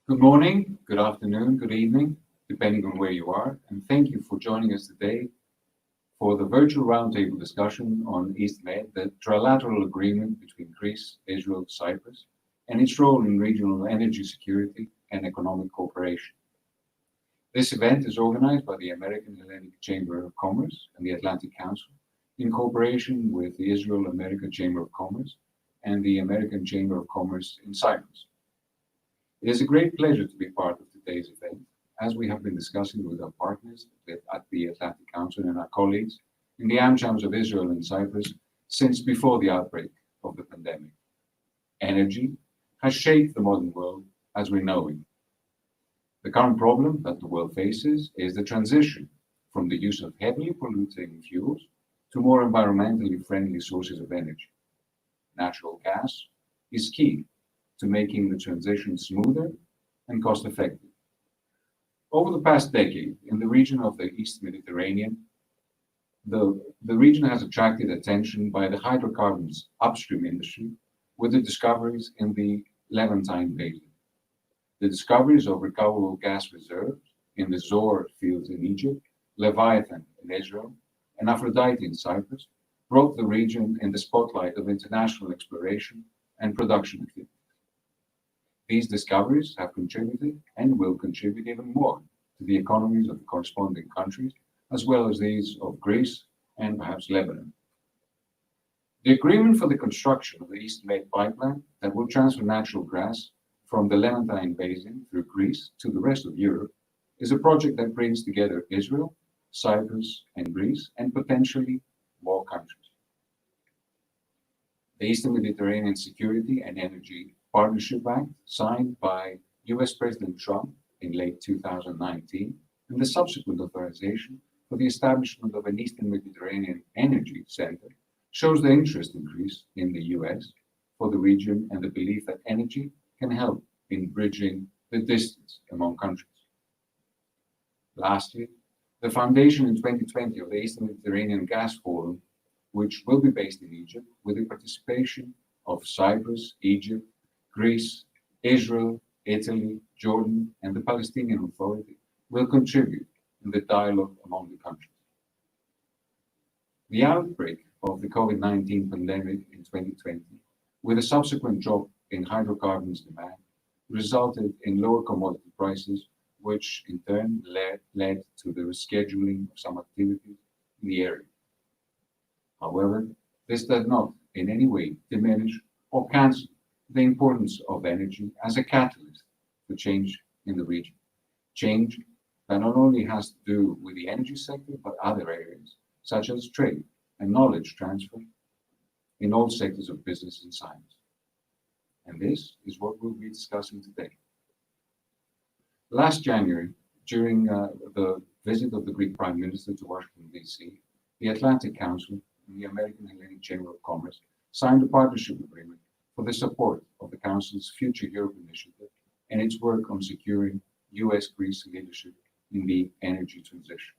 Good morning, good afternoon, good evening, depending on where you are, and thank you for joining us today for the virtual roundtable discussion on EastMed, the trilateral agreement between Greece, Israel, Cyprus, and its role in regional energy security and economic cooperation. This event is organized by the American Hellenic Chamber of Commerce and the Atlantic Council in cooperation with the Israel-American Chamber of Commerce and the American Chamber of Commerce in Cyprus. It is a great pleasure to be part of today's event, as we have been discussing with our partners at the Atlantic Council and our colleagues in the AmChams of Israel and Cyprus since before the outbreak of the pandemic. Energy has shaped the modern world as we know it. The current problem that the world faces is the transition from the use of heavily polluting fuels to more environmentally friendly sources of energy. Natural gas is key to making the transition smoother and cost-effective. Over the past decade, in the region of the East Mediterranean, the region has attracted attention by the hydrocarbons upstream industry with the discoveries in the Levantine Basin. The discoveries of recoverable gas reserves in the Zohr fields in Egypt, Leviathan in Israel, and Aphrodite in Cyprus brought the region in the spotlight of international exploration and production activity. These discoveries have contributed and will contribute even more to the economies of the corresponding countries, as well as these of Greece and perhaps Lebanon. The agreement for the construction of the EastMed pipeline that will transfer natural gas from the Levantine Basin through Greece to the rest of Europe is a project that brings together Israel, Cyprus, and Greece, and potentially more countries. The Eastern Mediterranean Security and Energy Partnership Act, signed by US President Trump in late 2019, and the subsequent authorization for the establishment of an Eastern Mediterranean Energy Center, shows the interest in Greece in the US for the region and the belief that energy can help in bridging the distance among countries. Lastly, the foundation in 2020 of the Eastern Mediterranean Gas Forum, which will be based in Egypt with the participation of Cyprus, Egypt, Greece, Israel, Italy, Jordan, and the Palestinian Authority, will contribute in the dialogue among the countries. The outbreak of the COVID-19 pandemic in 2020, with a subsequent drop in hydrocarbons demand, resulted in lower commodity prices, which in turn led to the rescheduling of some activities in the area. However, this does not in any way diminish or cancel the importance of energy as a catalyst for change in the region. Change that not only has to do with the energy sector, but other areas, such as trade and knowledge transfer in all sectors of business and science. And this is what we'll be discussing today. Last January, during the visit of the Greek Prime Minister to Washington, D.C., the Atlantic Council and the American Hellenic Chamber of Commerce signed a partnership agreement for the support of the Council's Future Europe initiative and its work on securing US-Greece leadership in the energy transition.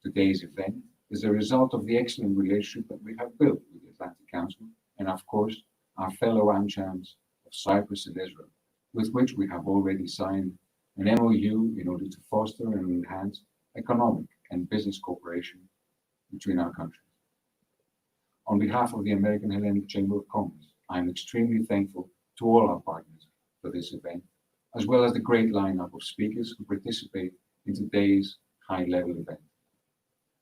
Today's event is a result of the excellent relationship that we have built with the Atlantic Council and, of course, our fellow AmChams of Cyprus and Israel, with which we have already signed an MOU in order to foster and enhance economic and business cooperation between our countries. On behalf of the American Hellenic Chamber of Commerce, I am extremely thankful to all our partners for this event, as well as the great lineup of speakers who participate in today's high-level event.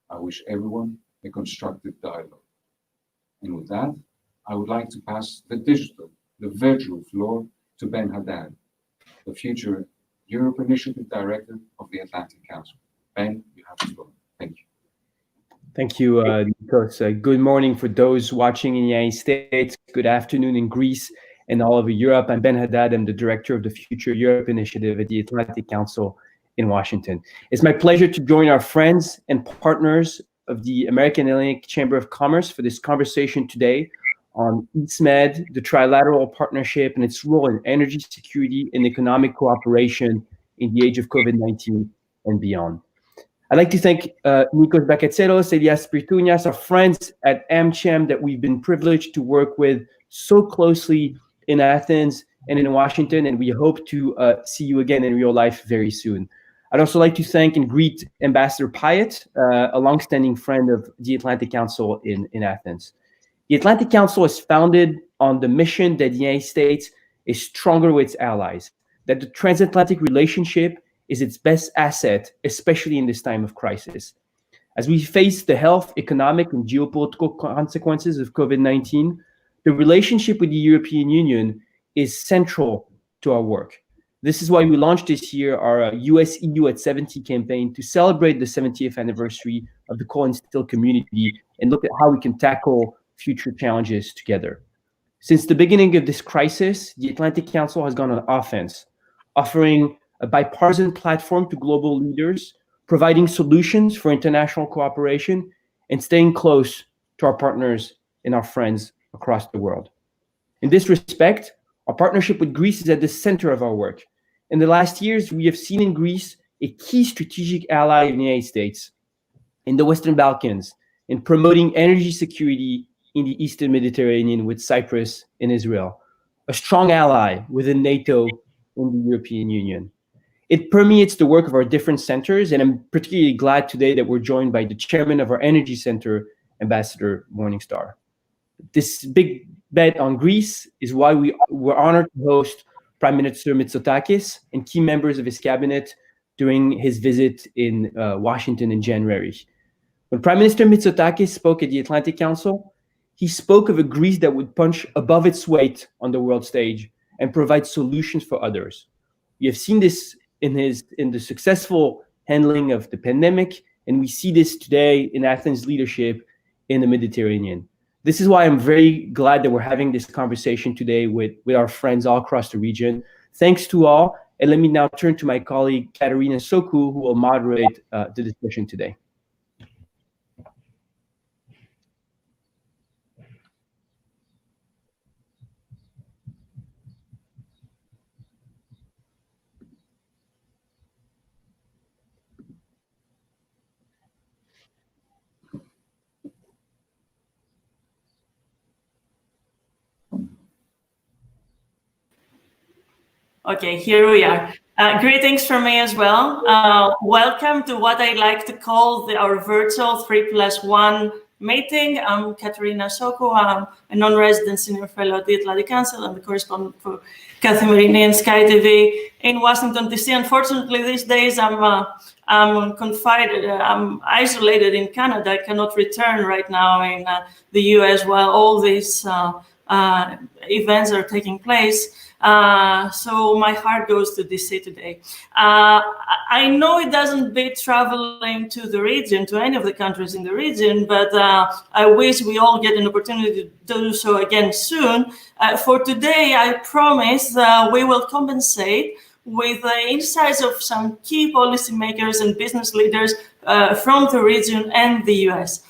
I wish everyone a constructive dialogue. And with that, I would like to pass the virtual floor to Ben Haddad, the Future Europe Initiative Director of the Atlantic Council. Ben, you have the floor. Thank you. Thank you, Nikos. Good morning for those watching in the United States. Good afternoon in Greece and all over Europe. I'm Ben Haddad. I'm the Director of the Future Europe Initiative at the Atlantic Council in Washington. It's my pleasure to join our friends and partners of the American Hellenic Chamber of Commerce for this conversation today on EastMed, the trilateral partnership, and its role in energy security and economic cooperation in the age of COVID-19 and beyond. I'd like to thank Nikos Bakatselos, Elias Spirtounias, our friends at AmCham that we've been privileged to work with so closely in Athens and in Washington, and we hope to see you again in real life very soon. I'd also like to thank and greet Ambassador Pyatt, a longstanding friend of the Atlantic Council in Athens. The Atlantic Council is founded on the mission that the United States is stronger with its allies, that the transatlantic relationship is its best asset, especially in this time of crisis. As we face the health, economic, and geopolitical consequences of COVID-19, the relationship with the European Union is central to our work. This is why we launched this year our US-EU at 70 campaign to celebrate the 70th anniversary of the Coal and Steel community and look at how we can tackle future challenges together. Since the beginning of this crisis, the Atlantic Council has gone on offense, offering a bipartisan platform to global leaders, providing solutions for international cooperation, and staying close to our partners and our friends across the world. In this respect, our partnership with Greece is at the center of our work. In the last years, we have seen in Greece a key strategic ally of the United States in the Western Balkans, in promoting energy security in the Eastern Mediterranean with Cyprus and Israel, a strong ally within NATO and the European Union. It permeates the work of our different centers, and I'm particularly glad today that we're joined by the chairman of our Energy Center, Ambassador Morningstar. This big bet on Greece is why we were honored to host Prime Minister Mitsotakis and key members of his cabinet during his visit in Washington in January. When Prime Minister Mitsotakis spoke at the Atlantic Council, he spoke of a Greece that would punch above its weight on the world stage and provide solutions for others. We have seen this in the successful handling of the pandemic, and we see this today in Athens' leadership in the Mediterranean. This is why I'm very glad that we're having this conversation today with our friends all across the region. Thanks to all, and let me now turn to my colleague Katerina Soku, who will moderate the discussion today. Okay, here we are. Greetings from me as well. Welcome to what I like to call our virtual 3+1 meeting. I'm Katerina Soku. I'm a non-resident senior fellow at the Atlantic Council and the correspondent for Kathimerini and Sky TV in Washington, D.C. Unfortunately, these days I'm confined, I'm isolated in Canada. I cannot return right now in the US while all these events are taking place. So my heart goes to DC today. I know it doesn't beat traveling to the region, to any of the countries in the region, but I wish we all get an opportunity to do so again soon. For today, I promise we will compensate with the insights of some key policymakers and business leaders from the region and the US.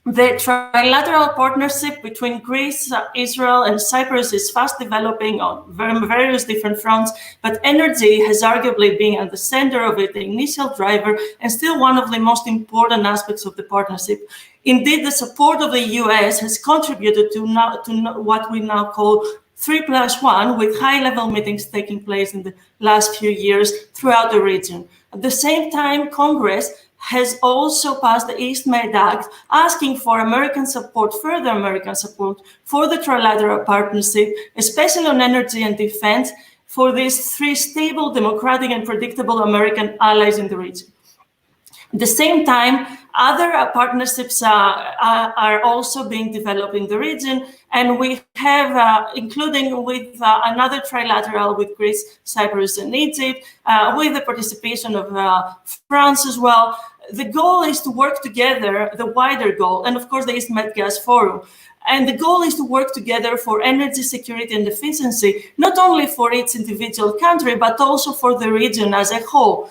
The trilateral partnership between Greece, Israel, and Cyprus is fast developing on various different fronts, but energy has arguably been at the center of it, the initial driver, and still one of the most important aspects of the partnership. Indeed, the support of the US has contributed to what we now call 3+1, with high-level meetings taking place in the last few years throughout the region. At the same time, Congress has also passed the East Med Act, asking for American support, further American support for the trilateral partnership, especially on energy and defense, for these three stable, democratic, and predictable American allies in the region. At the same time, other partnerships are also being developed in the region, and we have, including with another trilateral with Greece, Cyprus, and Egypt, with the participation of France as well. The goal is to work together, the wider goal, and of course the East Med Gas Forum. And the goal is to work together for energy security and efficiency, not only for each individual country, but also for the region as a whole.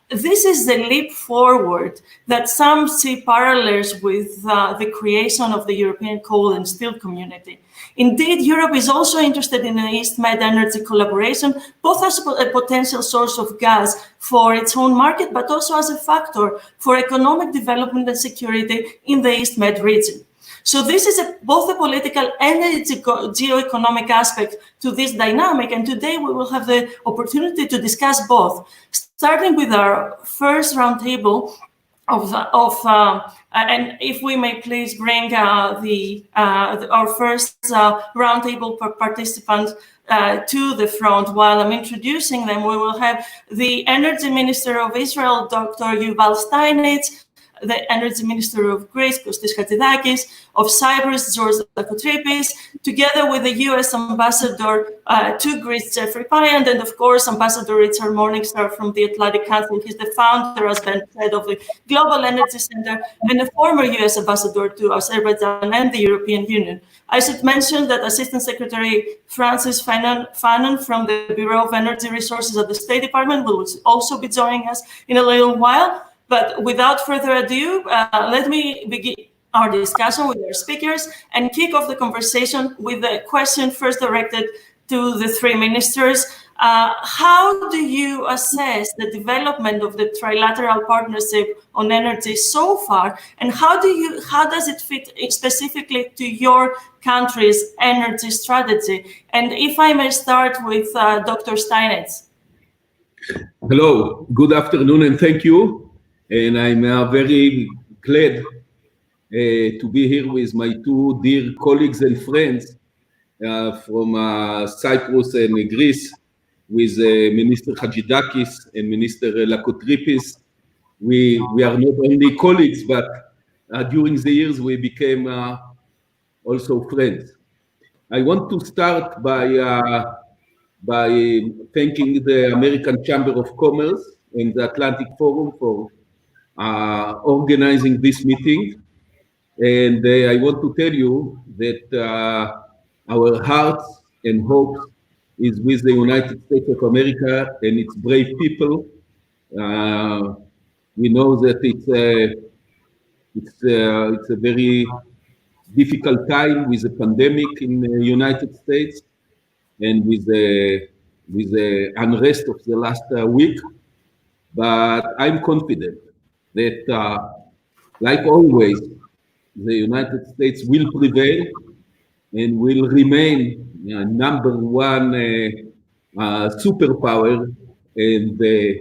This is the leap forward that some see parallels with the creation of the European coal and steel community. Indeed, Europe is also interested in an East Med energy collaboration, both as a potential source of gas for its own market, but also as a factor for economic development and security in the East Med region. So this is both a political and a geo-economic aspect to this dynamic. And today we will have the opportunity to discuss both, starting with our first roundtable and if we may please bring our first roundtable participant to the front. While I'm introducing them, we will have the Energy Minister of Israel, Dr. Yuval Steinitz, the Energy Minister of Greece, Kostis Hatzidakis, of Cyprus, George Bakatselos, together with the U.S. Ambassador to Greece, Geoffrey Pyatt, and of course, Ambassador Richard Morningstar from the Atlantic Council. He's the founder, as Ben said, of the Global Energy Center and a former U.S. Ambassador to Azerbaijan and the European Union. I should mention that Assistant Secretary Francis Fannon from the Bureau of Energy Resources at the State Department will also be joining us in a little while. But without further ado, let me begin our discussion with our speakers and kick off the conversation with a question first directed to the three ministers. How do you assess the development of the trilateral partnership on energy so far, and how does it fit specifically to your country's energy strategy? And if I may start with Dr. Steinitz. Hello, good afternoon, and thank you. And I'm very glad to be here with my two dear colleagues and friends from Cyprus and Greece, with Minister Hatzidakis and Minister Lakotripis. We are not only colleagues, but during the years we became also friends. I want to start by thanking the American Chamber of Commerce and the Atlantic Forum for organizing this meeting, and I want to tell you that our hearts and hopes is with the United States of America and its brave people. We know that it's a very difficult time with the pandemic in the United States and with the unrest of the last week, but I'm confident that, like always, the United States will prevail and will remain number one superpower and the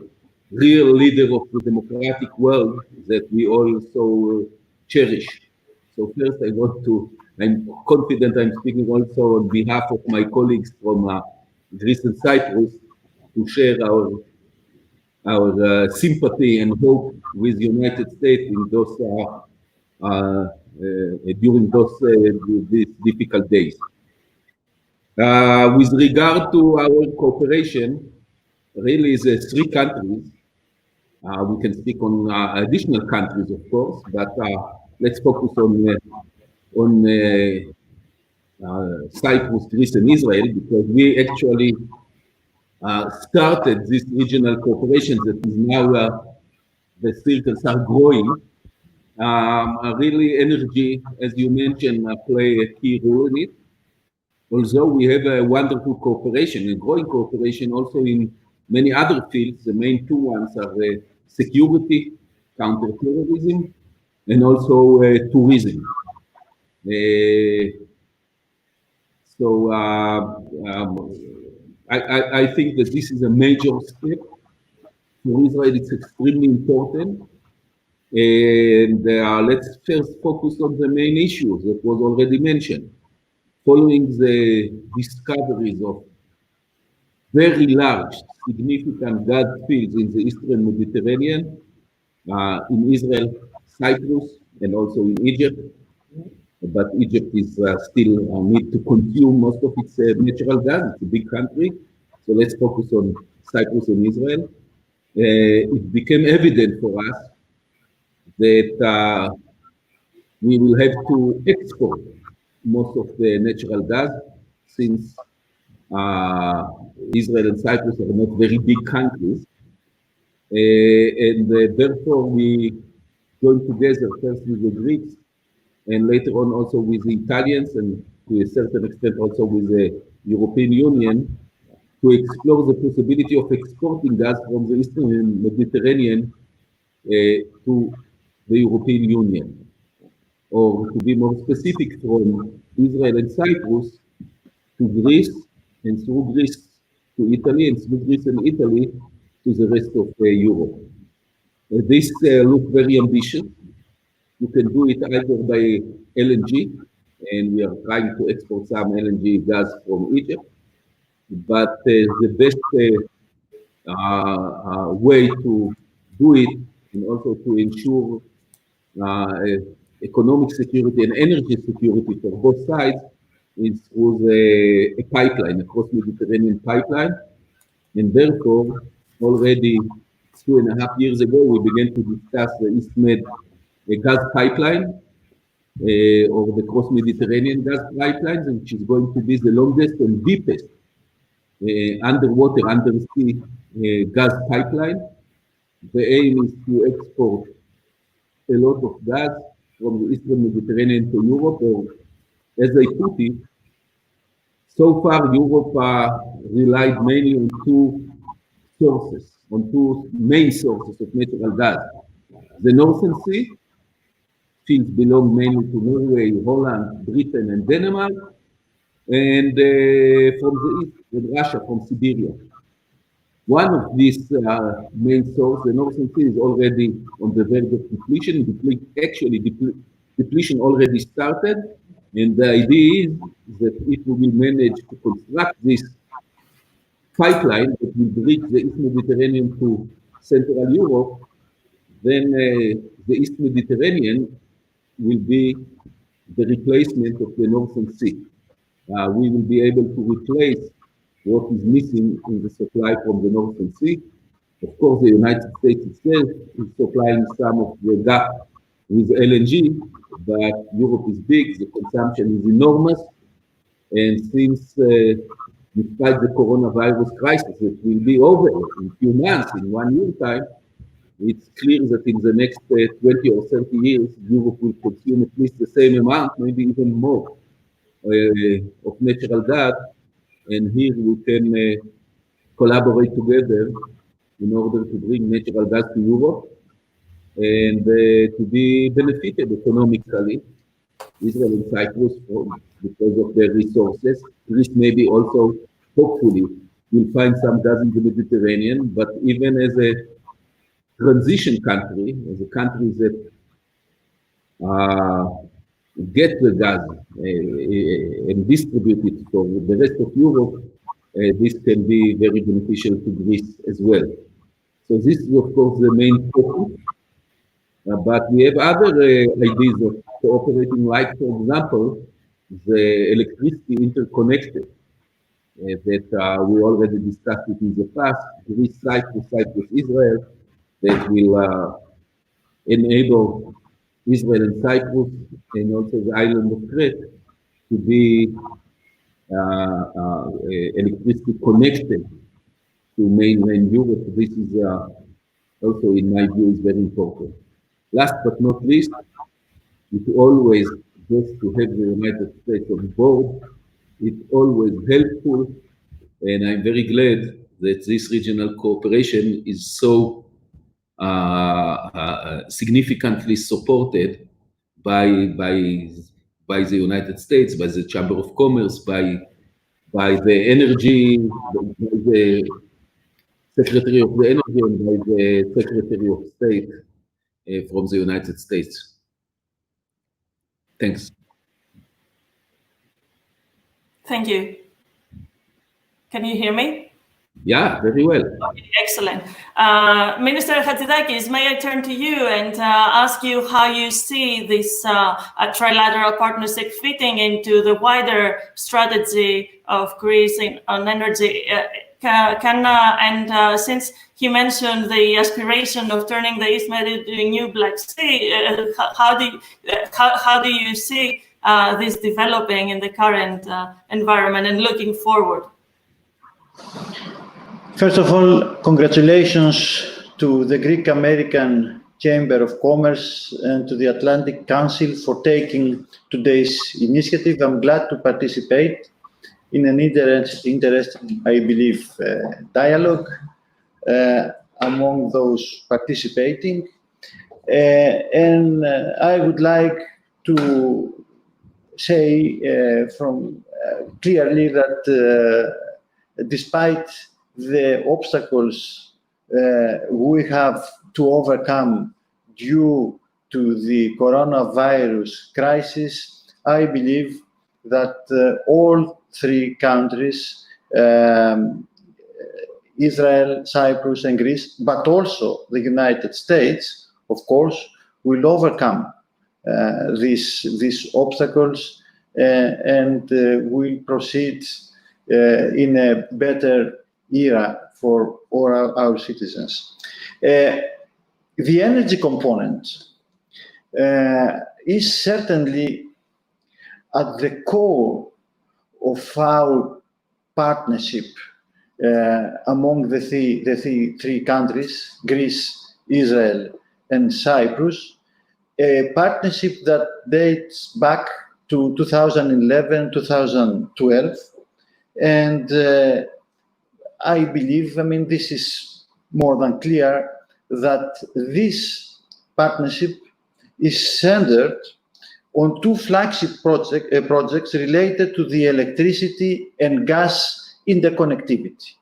real leader of the democratic world that we all so cherish. So first, I'm confident I'm speaking also on behalf of my colleagues from Greece and Cyprus to share our sympathy and hope with the United States in those during these difficult days. With regard to our cooperation, really the three countries. We can speak on additional countries, of course, but let's focus on Cyprus, Greece, and Israel, because we actually started this regional cooperation that is now the circles are growing. Really, energy, as you mentioned, play a key role in it. Although we have a wonderful cooperation and growing cooperation also in many other fields. The main two ones are security, counterterrorism, and also tourism. I think that this is a major step. For Israel, it's extremely important. And let's first focus on the main issues that was already mentioned. Following the discoveries of very large, significant gas fields in the Eastern Mediterranean, in Israel, Cyprus, and also in Egypt. But Egypt is still need to consume most of its natural gas. It's a big country. So let's focus on Cyprus and Israel. It became evident for us that we will have to export most of the natural gas, since Israel and Cyprus are not very big countries. And therefore we joined together first with the Greeks and later on also with the Italians, and to a certain extent also with the European Union, to explore the possibility of exporting gas from the Eastern Mediterranean to the European Union. or to be more specific, from Israel and Cyprus to Greece, and through Greece to Italy, and through Greece and Italy to the rest of Europe. This looks very ambitious. You can do it either by LNG, and we are trying to export some LNG gas from Egypt, but the best way to do it, and also to ensure economic security and energy security for both sides, is through a pipeline, a cross-Mediterranean pipeline. And therefore, already 2.5 years ago, we began to discuss the East Med gas pipeline, or the cross-Mediterranean gas pipelines, which is going to be the longest and deepest underwater, undersea gas pipeline. The aim is to export a lot of gas from the Eastern Mediterranean to Europe, or as I put it, so far Europe relied mainly on two main sources of natural gas. The Northern Sea fields belong mainly to Norway, Holland, Britain, and Denmark, and from the east, with Russia, from Siberia. One of these main sources, the Northern Sea, is already on the verge of depletion. Depletion already started, and the idea is that if we will manage to construct this pipeline that will bridge the East Mediterranean to Central Europe, then the East Mediterranean will be the replacement of the Northern Sea. We will be able to replace what is missing in the supply from the Northern Sea. Of course, the United States itself is supplying some of the gap with LNG, but Europe is big, the consumption is enormous, and since despite the coronavirus crisis that will be over in a few months, in 1 year time, it's clear that in the next 20 or 30 years, Europe will consume at least the same amount, maybe even more, of natural gas, and here we can collaborate together in order to bring natural gas to Europe and to be benefited economically. Israel and Cyprus, because of their resources. Greece maybe also, hopefully, will find some gas in the Mediterranean, but even as a transition country, as a country that get the gas and distribute it for the rest of Europe, this can be very beneficial to Greece as well. So this is, of course, the main focus. But we have other ideas of cooperating, like, for example, the electricity interconnected that we already discussed it in the past, Greece-Cyprus, Cyprus-Israel, that will enable Israel and Cyprus and also the island of Crete to be electricity connected to mainland Europe. This is also, in my view, is very important. Last but not least, it always, just to have the United States on board, it's always helpful, and I'm very glad that this regional cooperation is so significantly supported by the United States, by the Chamber of Commerce, by the Energy, by the Secretary of the Energy, and by the Secretary of State from the United States. Thanks. Thank you. Can you hear me? Yeah, very well. Okay, excellent. Minister Hatzidakis, may I turn to you and ask you how you see this trilateral partnership fitting into the wider strategy of Greece on energy? Since he mentioned the aspiration of turning the East Med into a new Black Sea, how do you see this developing in the current environment and looking forward? First of all, congratulations to the Greek-American Chamber of Commerce and to the Atlantic Council for taking today's initiative. I'm glad to participate in an interesting, I believe, dialogue among those participating. And I would like to say clearly that despite the obstacles we have to overcome due to the coronavirus crisis, I believe that all three countries, Israel, Cyprus, and Greece, but also the United States, of course, will overcome these obstacles and will proceed in a better era for all our citizens. The energy component is certainly at the core of our partnership among the three countries, Greece, Israel, and Cyprus, a partnership that dates back to 2011, 2012. And I believe, this is more than clear, that this partnership is centered on two flagship projects related to the electricity and gas interconnectivity.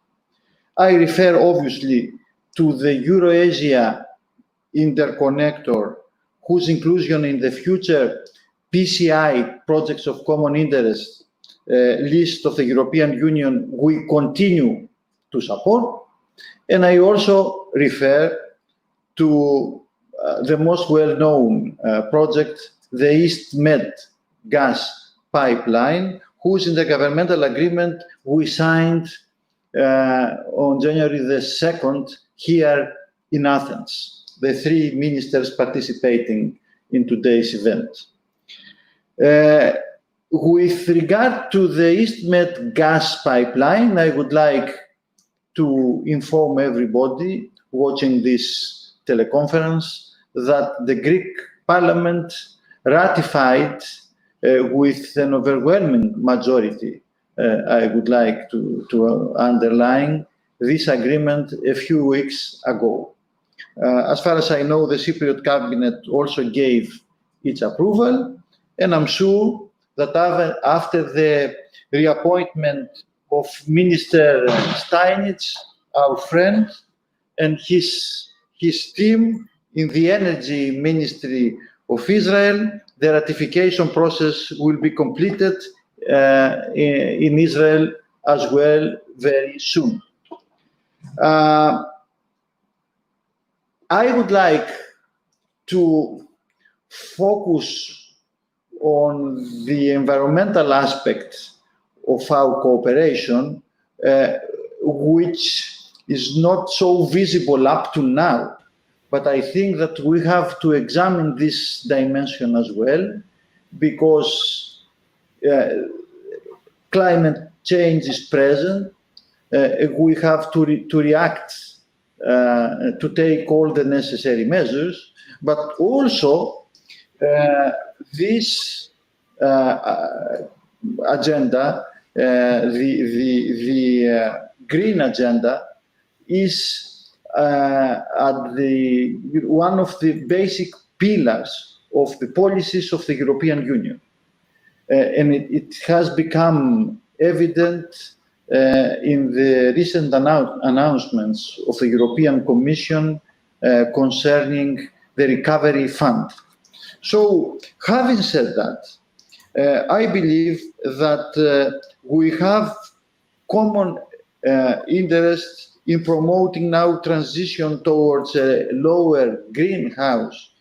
I refer obviously to the Euro-Asia interconnector, whose inclusion in the future PCI, projects of common interest, list of the European Union we continue to support. And I also refer to the most well-known project, the East Med gas pipeline, whose intergovernmental agreement we signed on January the 2nd here in Athens, the three ministers participating in today's event. With regard to the East Med gas pipeline, I would like to inform everybody watching this teleconference that the Greek Parliament ratified with an overwhelming majority, I would like to underline, this agreement a few weeks ago. As far as I know, the Cypriot cabinet also gave its approval, and I'm sure that after the reappointment of Minister Steinitz, our friend, and his team in the Energy Ministry of Israel, the ratification process will be completed in Israel as well very soon. I would like to focus on the environmental aspect of our cooperation, which is not so visible up to now. But I think that we have to examine this dimension as well, because climate change is present. We have to react, to take all the necessary measures, but also this agenda, the green agenda, is one of the basic pillars of the policies of the European Union. And it has become evident in the recent announcements of the European Commission concerning the Recovery Fund. So, having said that, I believe that we have common interest in promoting now transition towards lower greenhouse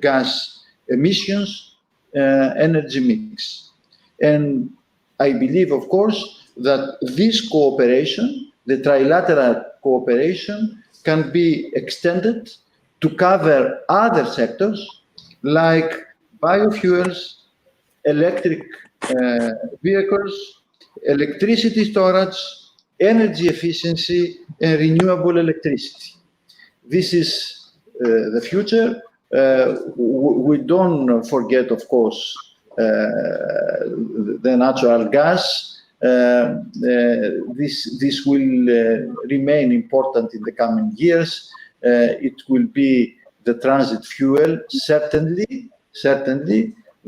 gas emissions energy mix. And I believe, of course, that this cooperation, the trilateral cooperation, can be extended to cover other sectors like biofuels, electric vehicles, electricity storage, energy efficiency, and renewable electricity. This is the future. We don't forget, of course, the natural gas. This will remain important in the coming years. It will be the transit fuel, certainly.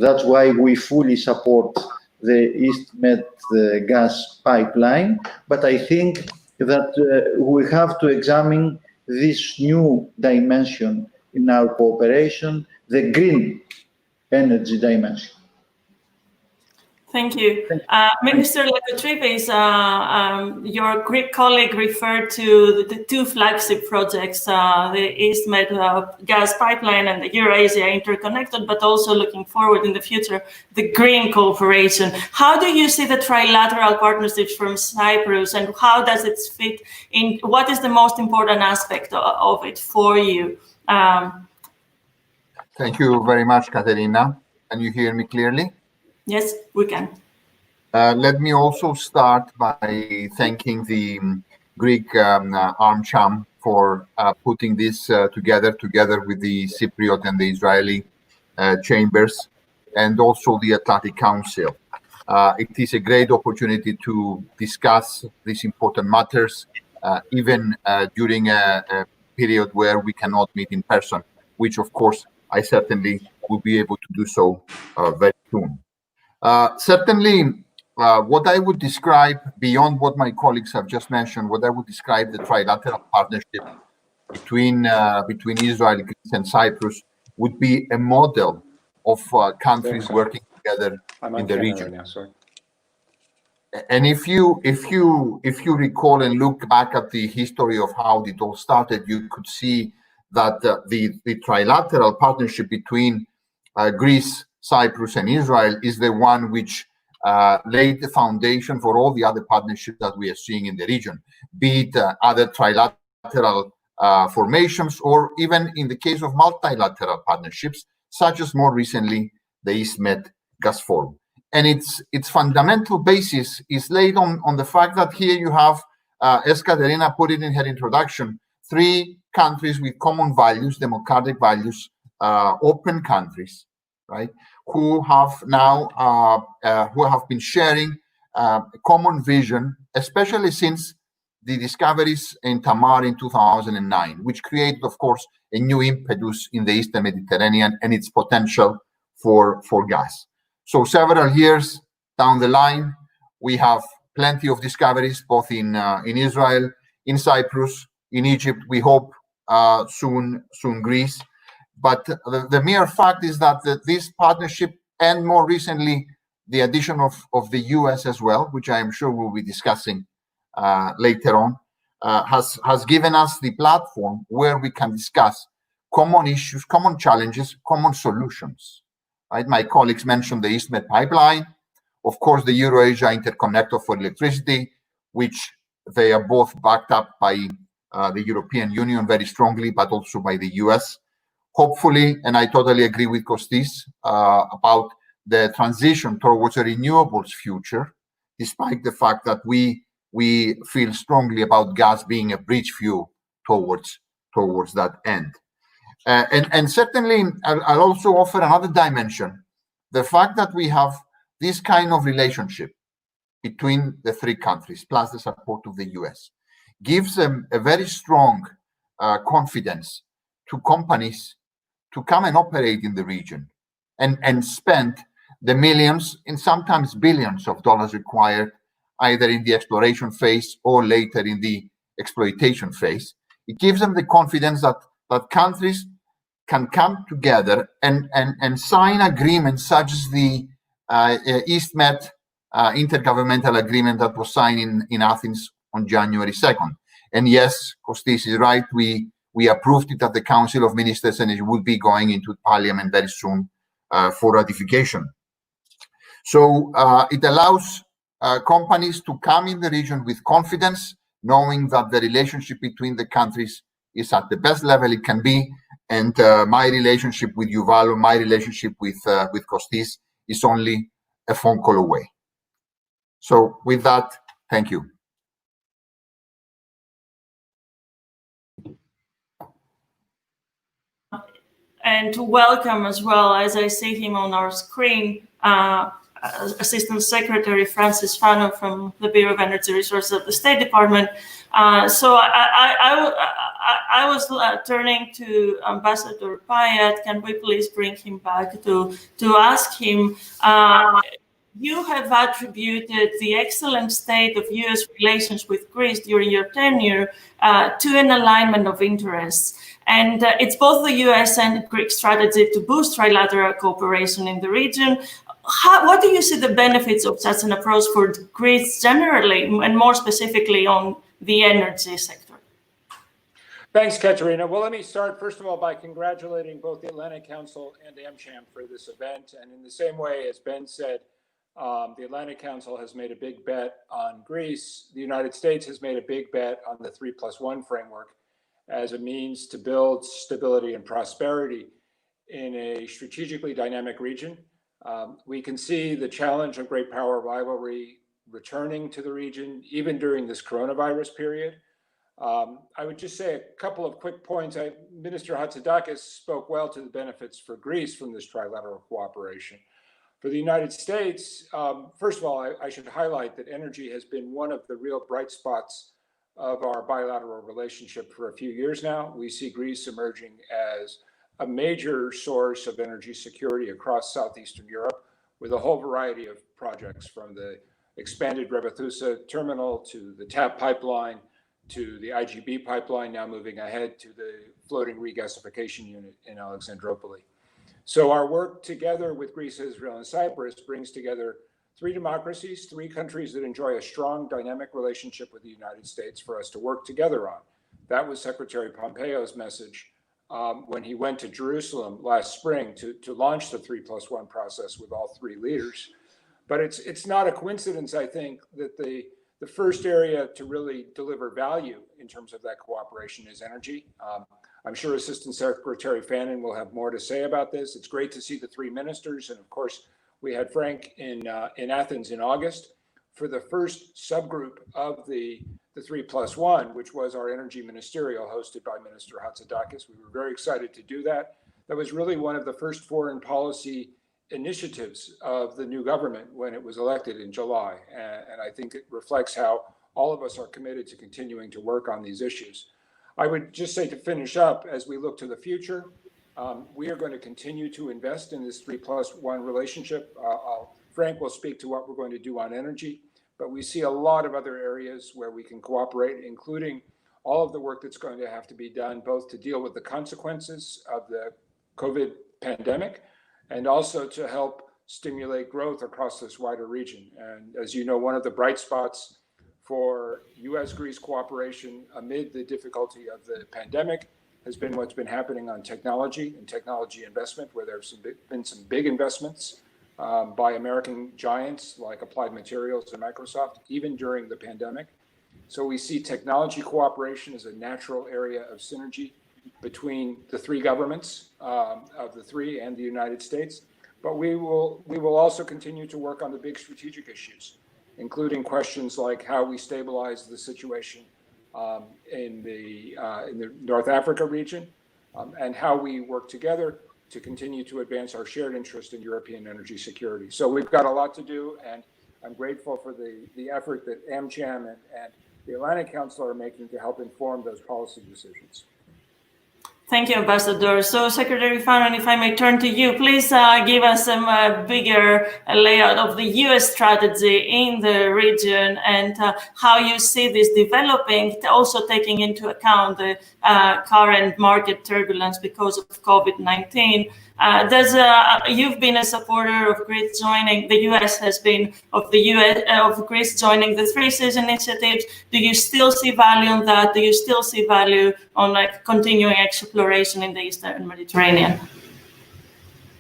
That's why we fully support the EastMed gas pipeline. But I think that we have to examine this new dimension in our cooperation, the green energy dimension. Thank you. Minister Lekotripis, your Greek colleague referred to the two flagship projects, the EastMed gas pipeline and the Eurasia interconnected, but also looking forward in the future, the green cooperation. How do you see the trilateral partnerships from Cyprus, and how does it fit in? What is the most important aspect of it for you? Thank you very much, Katerina. Can you hear me clearly? Yes, we can. Let me also start by thanking the Greek AmCham for putting this together with the Cypriot and the Israeli chambers, and also the Atlantic Council. It is a great opportunity to discuss these important matters, even during a period where we cannot meet in person, which of course I certainly will be able to do so very soon. Certainly, what I would describe, beyond what my colleagues have just mentioned, what I would describe the trilateral partnership between Israel, Greece, and Cyprus would be a model of countries working together in the region. Right now, sorry. And if you recall and look back at the history of how it all started, you could see that the trilateral partnership between Greece, Cyprus, and Israel is the one which laid the foundation for all the other partnerships that we are seeing in the region, be it other trilateral formations, or even in the case of multilateral partnerships, such as more recently the EastMed gas forum. And its fundamental basis is laid on the fact that here you have, as Katerina put it in her introduction, three countries with common values, democratic values, open countries, right? Who have now who have been sharing a common vision, especially since the discoveries in Tamar in 2009, which created, of course, a new impetus in the Eastern Mediterranean and its potential for gas. So several years down the line, we have plenty of discoveries, both in Israel, in Cyprus, in Egypt. We hope soon Greece. But the mere fact is that this partnership, and more recently, the addition of the US as well, which I am sure we'll be discussing later on, has given us the platform where we can discuss common issues, common challenges, common solutions. Right? My colleagues mentioned the EastMed pipeline, of course, the Eurasia interconnector for electricity, which they are both backed up by the European Union very strongly, but also by the US. Hopefully, and I totally agree with Kostis about the transition towards a renewables future, despite the fact that we feel strongly about gas being a bridge fuel towards that end. And certainly, I'll also offer another dimension. The fact that we have this kind of relationship between the three countries, plus the support of the US, gives them a very strong confidence to companies to come and operate in the region and spend the millions and sometimes billions of dollars required either in the exploration phase or later in the exploitation phase. It gives them the confidence that countries can come together and sign agreements such as the EastMed intergovernmental agreement that was signed in Athens on January 2nd. And yes, Kostis is right, we approved it at the Council of Ministers, and it will be going into Parliament very soon for ratification. So it allows companies to come in the region with confidence, knowing that the relationship between the countries is at the best level it can be, and my relationship with Yuval, my relationship with Kostis is only a phone call away. So with that, thank you. And to welcome as well, as I see him on our screen, Assistant Secretary Francis Fannon from the Bureau of Energy Resources of the State Department. So I was turning to Ambassador Pyatt. Can we please bring him back to ask him? You have attributed the excellent state of U.S. relations with Greece during your tenure to an alignment of interests. And it's both the U.S. and Greek strategy to boost trilateral cooperation in the region. What do you see the benefits of such an approach for Greece generally, and more specifically on the energy sector? Thanks, Katerina. Well, let me start, first of all, by congratulating both the Atlantic Council and AmCham for this event. And in the same way, as Ben said, the Atlantic Council has made a big bet on Greece. The United States has made a big bet on the 3+1 framework as a means to build stability and prosperity in a strategically dynamic region. We can see the challenge of great power rivalry returning to the region, even during this coronavirus period. I would just say a couple of quick points. Minister Hatzidakis spoke well to the benefits for Greece from this trilateral cooperation. For the United States, first of all, I should highlight that energy has been one of the real bright spots of our bilateral relationship for a few years now. We see Greece emerging as a major source of energy security across Southeastern Europe, with a whole variety of projects, from the expanded Revithousa terminal to the TAP pipeline to the IGB pipeline, now moving ahead to the floating regasification unit in Alexandroupolis. So our work together with Greece, Israel, and Cyprus brings together three democracies, three countries that enjoy a strong, dynamic relationship with the United States for us to work together on. That was Secretary Pompeo's message when he went to Jerusalem last spring to launch the 3+1 process with all three leaders. But it's not a coincidence, I think, that the first area to really deliver value in terms of that cooperation is energy. I'm sure Assistant Secretary Fannon will have more to say about this. It's great to see the three ministers. And of course, we had Frank in Athens in August for the first subgroup of the 3+1, which was our energy ministerial hosted by Minister Hatzidakis. We were very excited to do that. That was really one of the first foreign policy initiatives of the new government when it was elected in July. And I think it reflects how all of us are committed to continuing to work on these issues. I would just say, to finish up, as we look to the future, we are going to continue to invest in this 3+1 relationship. Frank will speak to what we're going to do on energy, but we see a lot of other areas where we can cooperate, including all of the work that's going to have to be done, both to deal with the consequences of the COVID pandemic and also to help stimulate growth across this wider region. And as you know, one of the bright spots for US-Greece cooperation amid the difficulty of the pandemic has been what's been happening on technology and technology investment, where there's been some big investments by American giants like Applied Materials and Microsoft, even during the pandemic. So we see technology cooperation as a natural area of synergy between the three governments of the three and the United States. But we will also continue to work on the big strategic issues, including questions like how we stabilize the situation in the North Africa region, and how we work together to continue to advance our shared interest in European energy security. So we've got a lot to do, and I'm grateful for the effort that AmCham and the Atlantic Council are making to help inform those policy decisions. Thank you, Ambassador. So, Secretary Fannon, if I may turn to you, please give us some bigger layout of the U.S. strategy in the region and how you see this developing, also taking into account the current market turbulence because of COVID-19. You've been a supporter of Greece joining, the U.S. has been of Greece joining the Three Seas initiatives. Do you still see value on that? Do you still see value on continuing exploration in the Eastern Mediterranean?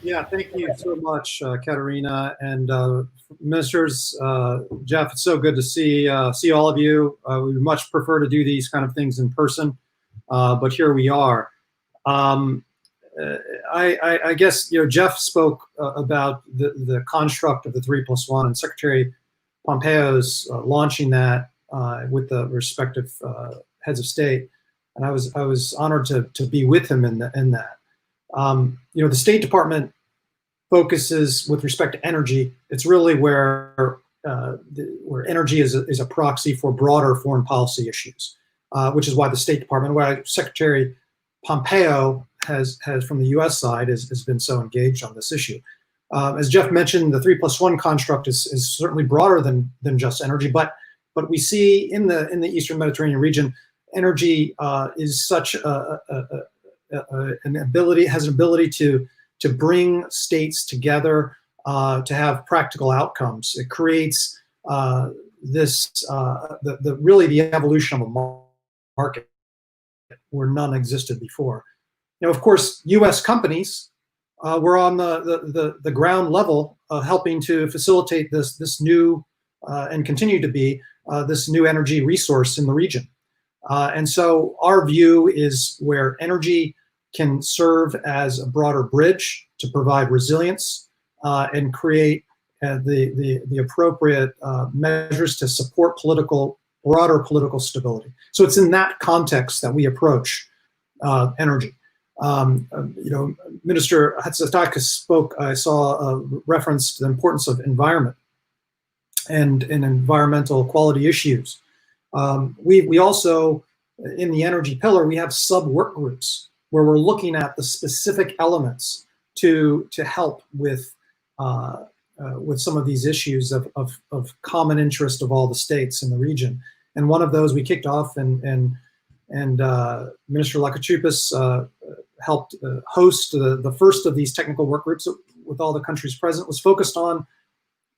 Yeah, thank you so much, Katerina and ministers. Jeff, it's so good to see all of you. We would much prefer to do these kind of things in person, but here we are. I guess, Jeff spoke about the construct of the 3+1, and Secretary Pompeo's launching that with the respective heads of state, and I was honored to be with him in that. The State Department focuses with respect to energy. It's really where energy is a proxy for broader foreign policy issues. which is why the State Department, why Secretary Pompeo has from the U.S. side has been so engaged on this issue. As Jeff mentioned, the 3+1 construct is certainly broader than just energy, but we see in the Eastern Mediterranean region, energy is such an ability to bring states together to have practical outcomes. It creates really the evolution of a market where none existed before. Now, of course, U.S. companies were on the ground level helping to facilitate this new and continue to be this new energy resource in the region. And so our view is where energy can serve as a broader bridge to provide resilience and create the appropriate measures to support broader political stability. So it's in that context that we approach energy. Minister Hatzidakis spoke, I saw a reference to the importance of environment and environmental quality issues. We also, in the energy pillar, we have sub-work groups where we're looking at the specific elements to help with some of these issues of common interest of all the states in the region. And one of those we kicked off, and Minister Bakatselos helped host the first of these technical work groups with all the countries present, was focused on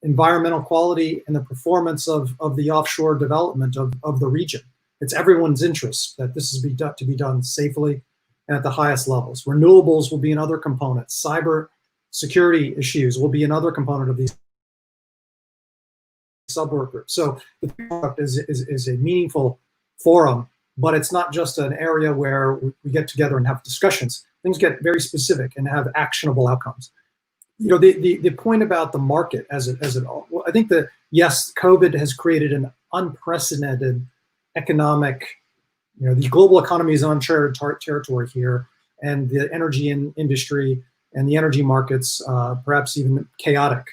environmental quality and the performance of the offshore development of the region. It's everyone's interest that this is to be done safely and at the highest levels. Renewables will be another component. Cyber security issues will be another component of these sub-work groups. So the product is a meaningful forum, but it's not just an area where we get together and have discussions. Things get very specific and have actionable outcomes. The point about the market as it all, well, I think that, yes, COVID has created an unprecedented economic, the global economy is uncharted territory here, and the energy industry and the energy markets, perhaps even chaotic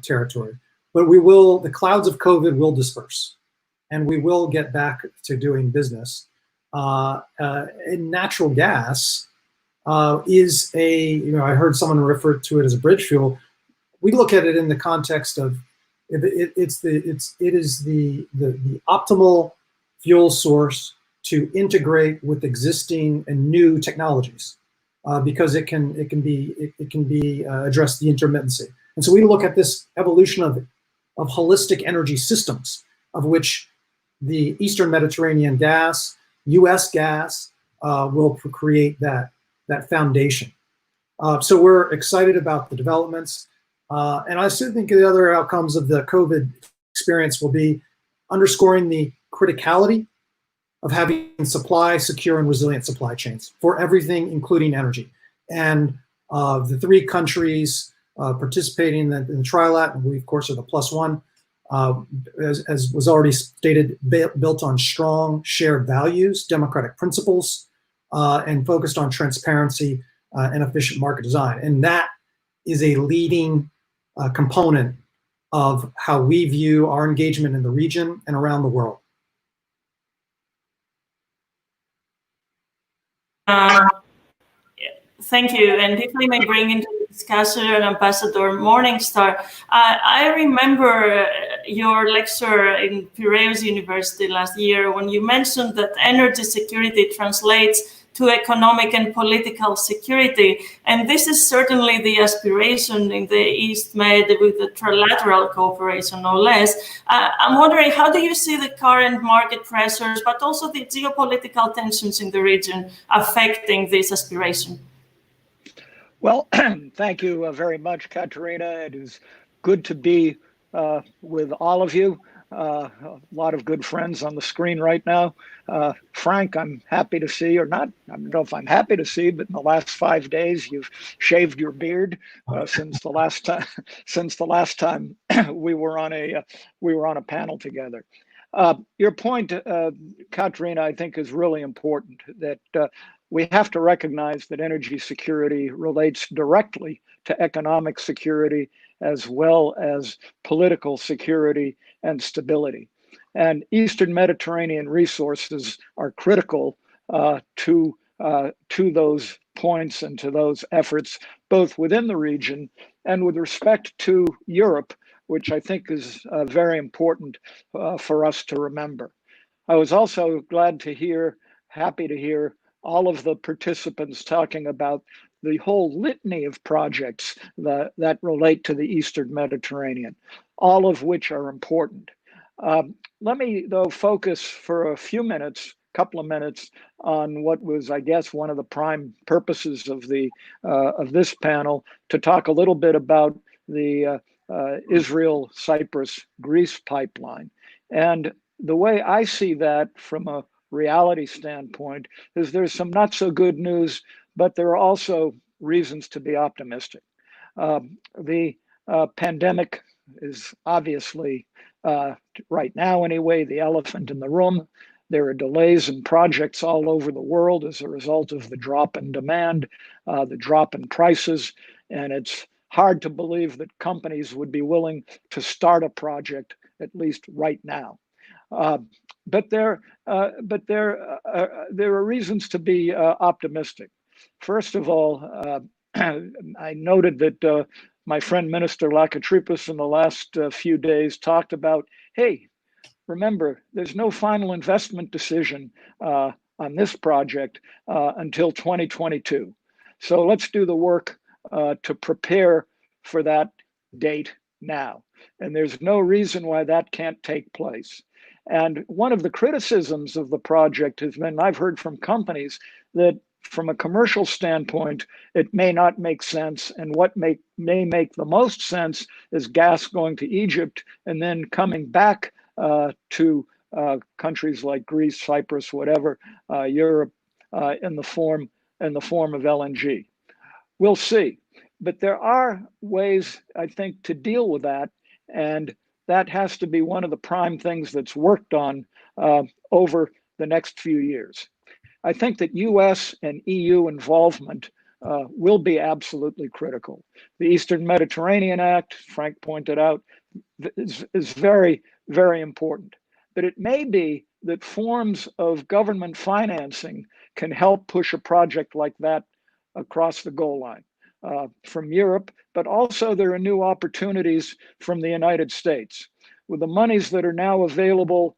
territory. But the clouds of COVID will disperse, and we will get back to doing business. And natural gas is I heard someone refer to it as a bridge fuel. We look at it in the context of it is the optimal fuel source to integrate with existing and new technologies, because it can address the intermittency. And so we look at this evolution of holistic energy systems, of which the Eastern Mediterranean gas, U.S. gas, will create that foundation. So we're excited about the developments. And I still think the other outcomes of the COVID experience will be underscoring the criticality of having secure and resilient supply chains for everything, including energy. And the three countries participating in the trilateral, we of course are the +1, as was already stated, built on strong shared values, democratic principles, and focused on transparency and efficient market design. And that is a leading component of how we view our engagement in the region and around the world. Thank you. And if I may bring into the discussion Ambassador Morningstar, I remember your lecture in Piraeus University last year when you mentioned that energy security translates to economic and political security. And this is certainly the aspiration in the East Med with the trilateral cooperation, no less. I'm wondering, how do you see the current market pressures, but also the geopolitical tensions in the region affecting this aspiration? Well, thank you very much, Katerina. It is good to be with all of you. A lot of good friends on the screen right now. Frank, I'm happy to see, or not, I don't know if I'm happy to see, but in the last 5 days, you've shaved your beard since the last time we were on a panel together. Your point, Katerina, I think is really important, that we have to recognize that energy security relates directly to economic security as well as political security and stability. And Eastern Mediterranean resources are critical to those points and to those efforts, both within the region and with respect to Europe, which I think is very important for us to remember. I was also happy to hear all of the participants talking about the whole litany of projects that relate to the Eastern Mediterranean, all of which are important. Let me, though, focus for a couple of minutes, on what was, I guess, one of the prime purposes of this panel, to talk a little bit about the Israel-Cyprus Greece pipeline. And the way I see that from a reality standpoint is there's some not so good news, but there are also reasons to be optimistic. The pandemic is obviously, right now anyway, the elephant in the room. There are delays in projects all over the world as a result of the drop in demand, the drop in prices, and it's hard to believe that companies would be willing to start a project, at least right now. But there are reasons to be optimistic. First of all, I noted that my friend Minister Bakatselos in the last few days talked about, hey, remember, there's no final investment decision on this project until 2022. So let's do the work to prepare for that date now. And there's no reason why that can't take place. And one of the criticisms of the project has been, I've heard from companies, that from a commercial standpoint, it may not make sense. And what may make the most sense is gas going to Egypt and then coming back to countries like Greece, Cyprus, whatever, Europe, in the form of LNG. We'll see. But there are ways, I think, to deal with that. And that has to be one of the prime things that's worked on over the next few years. I think that US and EU involvement will be absolutely critical. The Eastern Mediterranean Act, Frank pointed out, is very, very important. But it may be that forms of government financing can help push a project like that across the goal line from Europe, but also there are new opportunities from the United States. With the monies that are now available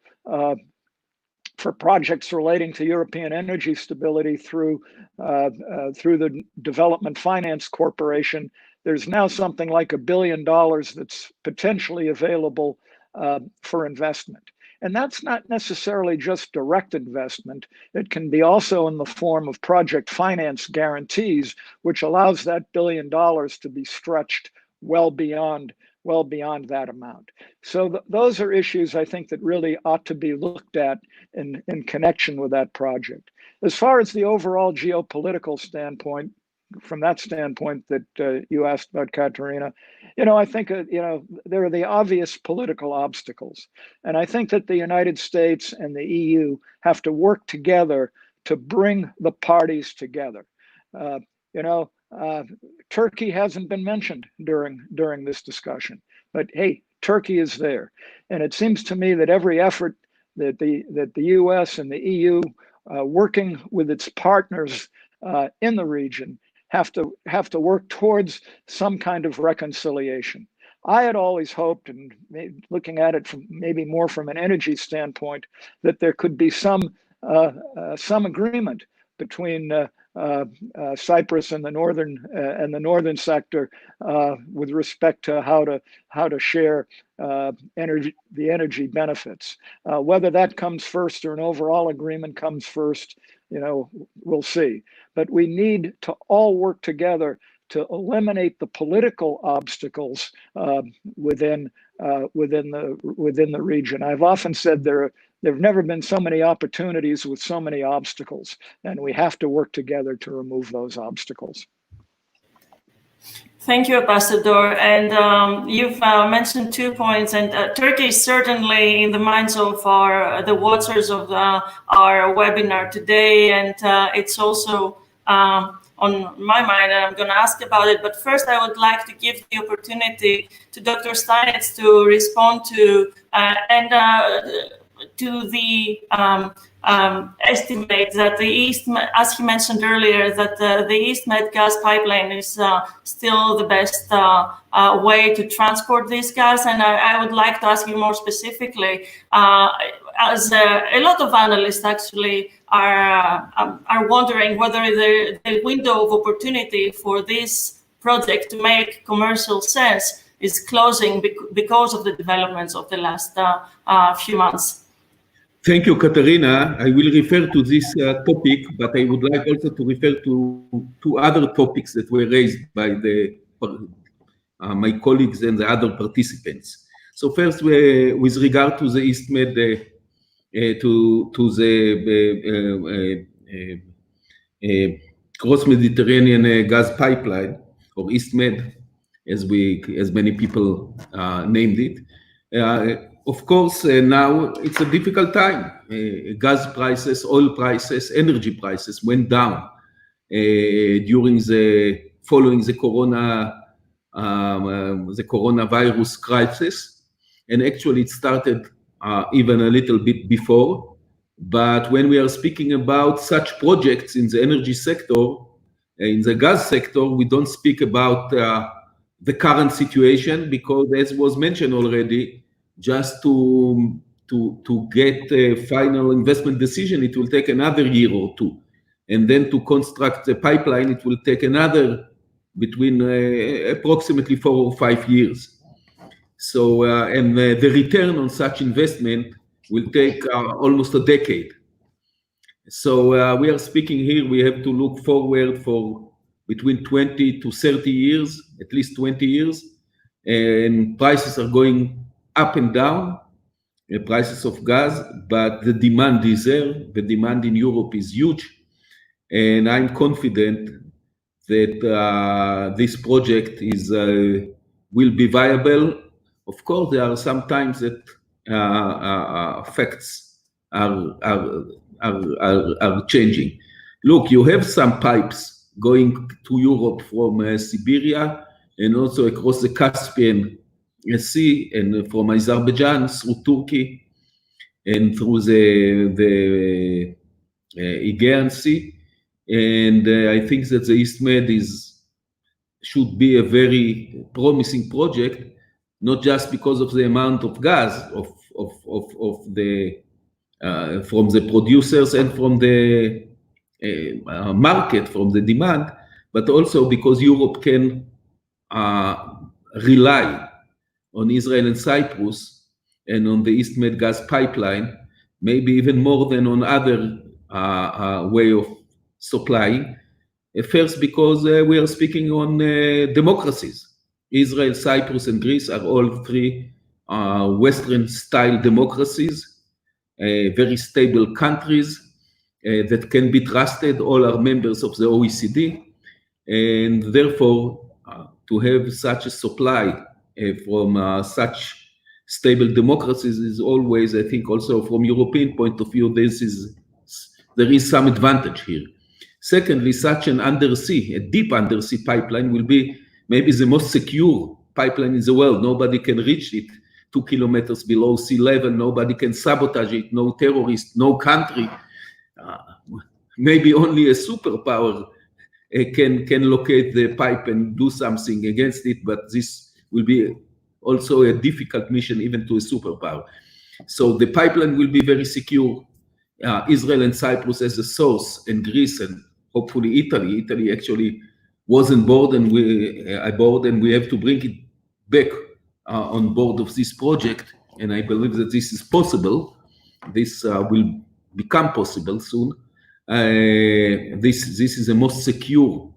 for projects relating to European energy stability through the Development Finance Corporation, there's now something like $1 billion that's potentially available for investment. And that's not necessarily just direct investment. It can be also in the form of project finance guarantees, which allows that $1 billion to be stretched well beyond that amount. So those are issues I think that really ought to be looked at in connection with that project. As far as the overall geopolitical standpoint, from that standpoint that you asked about, Katerina, I think, there are the obvious political obstacles. And I think that the United States and the EU have to work together to bring the parties together. Turkey hasn't been mentioned during this discussion, but hey, Turkey is there. And it seems to me that every effort that the US and the EU, working with its partners in the region, have to work towards some kind of reconciliation. I had always hoped, and looking at it from maybe more from an energy standpoint, that there could be some agreement between Cyprus and the northern sector with respect to how to share the energy benefits. Whether that comes first or an overall agreement comes first, we'll see. But we need to all work together to eliminate the political obstacles within the region. I've often said there have never been so many opportunities with so many obstacles, and we have to work together to remove those obstacles. Thank you, Ambassador. And you've mentioned 2 points, and Turkey is certainly in the minds of the watchers of our webinar today, and it's also on my mind, and I'm going to ask about it. But first, I would like to give the opportunity to Dr. Steinitz to respond to and to the estimate that the East, as he mentioned earlier, that the East Med gas pipeline is still the best way to transport this gas. And I would like to ask you more specifically, as a lot of analysts actually are wondering whether the window of opportunity for this project to make commercial sense is closing because of the developments of the last few months. Thank you, Katerina. I will refer to this topic, but I would like also to refer to two other topics that were raised by my colleagues and the other participants. So first, with regard to the East Med, to the cross-Mediterranean gas pipeline, or East Med, as many people named it. Of course, now it's a difficult time. Gas prices, oil prices, energy prices went down following the coronavirus crisis, and actually it started even a little bit before. But when we are speaking about such projects in the energy sector, in the gas sector, we don't speak about the current situation, because, as was mentioned already, just to get a final investment decision, it will take another year or two. And then to construct the pipeline, it will take another between approximately 4 or 5 years. So, and the return on such investment will take almost a decade. So we are speaking here, we have to look forward for between 20 to 30 years, at least 20 years, and prices are going up and down, the prices of gas, but the demand is there. The demand in Europe is huge, and I'm confident that this project will be viable. Of course, there are some times that facts are changing. Look, you have some pipes going to Europe from Siberia and also across the Caspian Sea, and from Azerbaijan through Turkey and through the Aegean Sea. And I think that the East Med should be a very promising project, not just because of the amount of gas from the producers and from the market, from the demand, but also because Europe can rely on Israel and Cyprus and on the East Med gas pipeline, maybe even more than on other way of supplying. First, because we are speaking on democracies. Israel, Cyprus, and Greece are all three Western-style democracies, very stable countries that can be trusted. All are members of the OECD, and therefore, to have such a supply from such stable democracies is always, I think, also from European point of view, there is some advantage here. Secondly, such an undersea, a deep undersea pipeline will be maybe the most secure pipeline in the world. Nobody can reach it 2 kilometers below sea level. Nobody can sabotage it. No terrorist, no country. Maybe only a superpower can locate the pipe and do something against it, but this will be also a difficult mission even to a superpower. So the pipeline will be very secure. Israel and Cyprus as a source, and Greece and hopefully Italy. Italy actually was on board, and we have to bring it back on board of this project. And I believe that this is possible. This will become possible soon. This is the most secure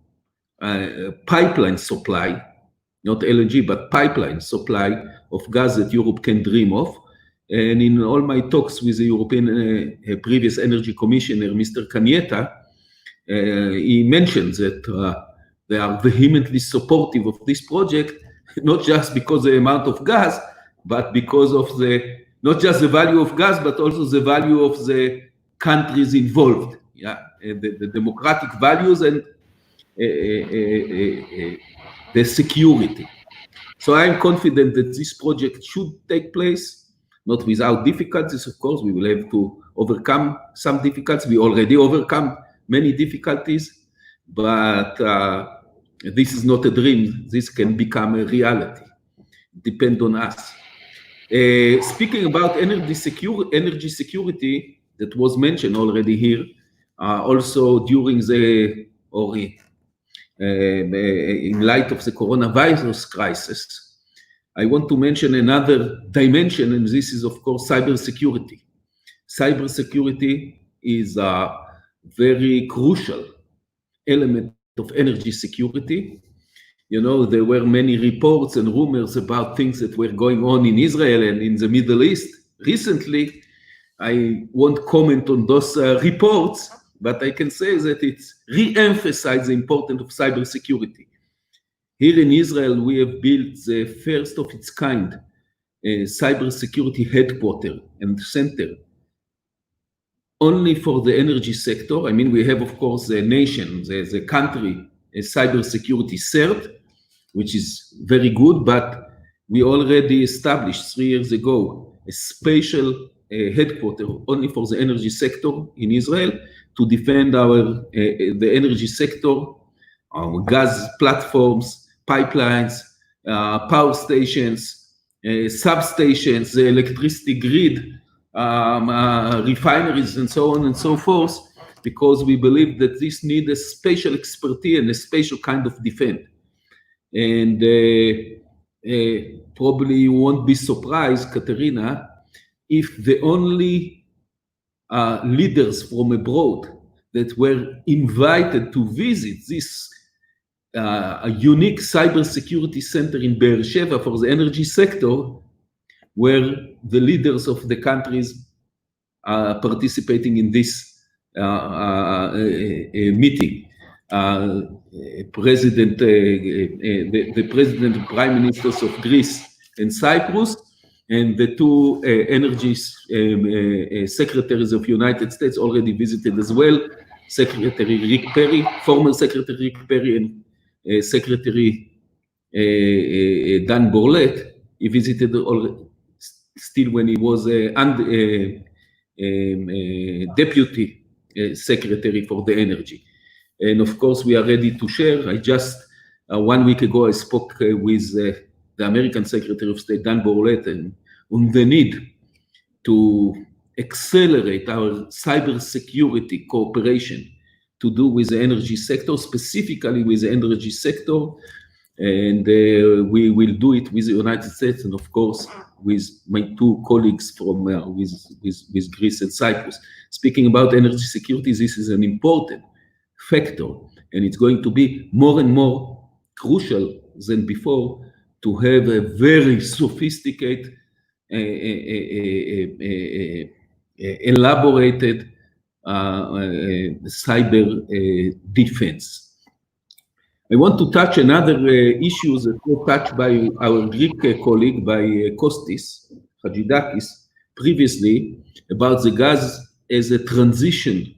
pipeline supply, not LNG, but pipeline supply of gas that Europe can dream of. And in all my talks with the European previous energy commissioner, Mr. Cañete, he mentioned that they are vehemently supportive of this project, not just because of the amount of gas, but because of not just the value of gas, but also the value of the countries involved, the democratic values and the security. So I'm confident that this project should take place. not without difficulties. Of course, we will have to overcome some difficulties. We already overcome many difficulties, but this is not a dream. This can become a reality. Depend on us. Speaking about energy security that was mentioned already here, also during the, or in light of the coronavirus crisis, I want to mention another dimension, and this is, of course, cybersecurity. Cybersecurity is a very crucial element of energy security. You know, there were many reports and rumors about things that were going on in Israel and in the Middle East. Recently, I won't comment on those reports, but I can say that it's re-emphasized the importance of cybersecurity. Here in Israel, we have built the first of its kind cybersecurity headquarters and center only for the energy sector. I mean, we have, of course, the nation, the country, a cybersecurity cert, which is very good, but we already established 3 years ago a special headquarters only for the energy sector in Israel to defend the energy sector, our gas platforms, pipelines, power stations, substations, the electricity grid, refineries, and so on and so forth, because we believe that this needs a special expertise and a special kind of defense. And probably you won't be surprised, Katerina, if the only leaders from abroad that were invited to visit this a unique cybersecurity center in Be'er Sheva for the energy sector were the leaders of the countries participating in this meeting. The president and prime ministers of Greece and Cyprus, and the two energy secretaries of United States already visited as well. Secretary Rick Perry, former Secretary Rick Perry, and Secretary Dan Borlet. He visited still when he was deputy secretary for the energy. And of course, we are ready to share. I just, 1 week ago, I spoke with the American Secretary of State, Dan Borlet, and on the need to accelerate our cybersecurity cooperation to do with the energy sector, specifically with the energy sector. And we will do it with the United States and, of course, with my two colleagues from with Greece and Cyprus. Speaking about energy security, this is an important factor, and it's going to be more and more crucial than before to have a very sophisticated, elaborated cyber defense. I want to touch another issue that was touched by our Greek colleague, by Kostis, Hatzidakis, previously, about the gas as a transition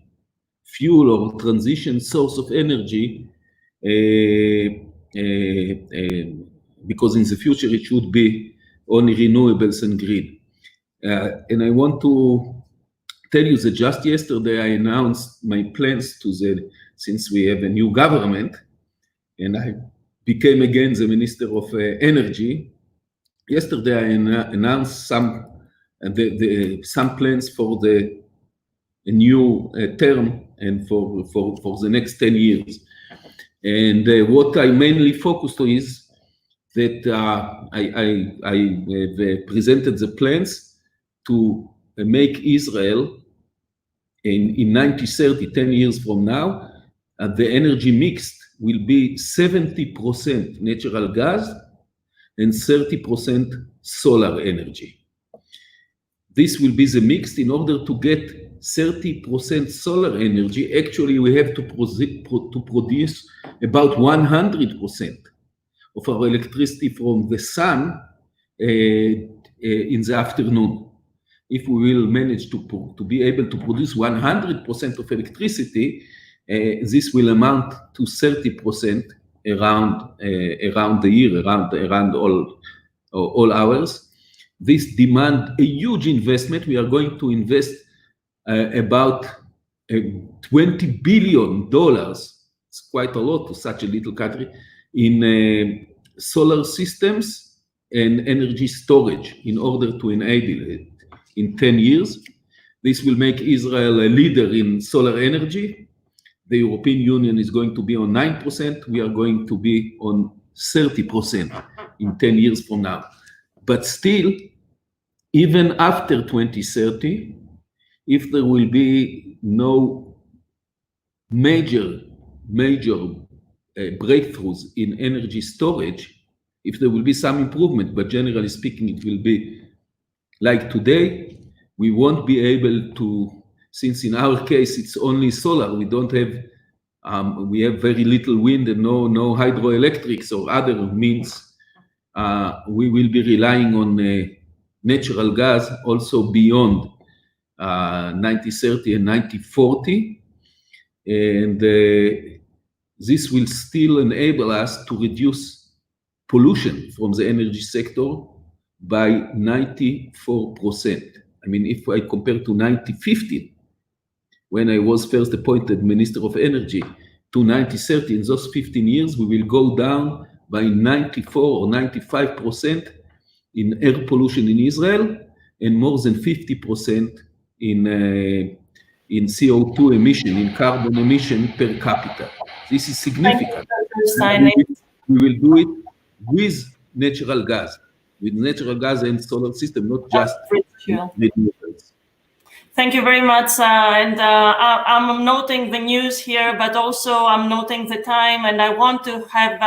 fuel or transition source of energy, because in the future it should be only renewables and green. And I want to tell you that just yesterday I announced my plans to since we have a new government, and I became again the Minister of Energy. Yesterday I announced some plans for the new term and for the next 10 years. And what I mainly focused on is that I presented the plans to make Israel in 2030, 10 years from now, the energy mix will be 70% natural gas and 30% solar energy. This will be the mix. In order to get 30% solar energy, actually we have to produce about 100% of our electricity from the sun in the afternoon. If we will manage to be able to produce 100% of electricity, this will amount to 30% around the year, around all hours. this demand a huge investment. We are going to invest about $20 billion. It's quite a lot to such a little country, in solar systems and energy storage in order to enable it in 10 years. This will make Israel a leader in solar energy. The European Union is going to be on 9%. We are going to be on 30% in 10 years from now. But still, even after 2030, if there will be no major breakthroughs in energy storage, if there will be some improvement, but generally speaking, it will be like today, we won't be able to, since in our case, it's only solar, we don't have, we have very little wind and no hydroelectrics or other means, we will be relying on natural gas also beyond 2030 and 2040. And this will still enable us to reduce pollution from the energy sector by 94%. I mean, if I compare to 2015, when I was first appointed Minister of Energy, to 2030, in those 15 years, we will go down by 94 or 95% in air pollution in Israel, and more than 50% in CO2 emission, in carbon emission per capita. This is significant. We will do it with natural gas, and solar system, not just renewables. Thank you very much. And I'm noting the news here, but also I'm noting the time, and I want to have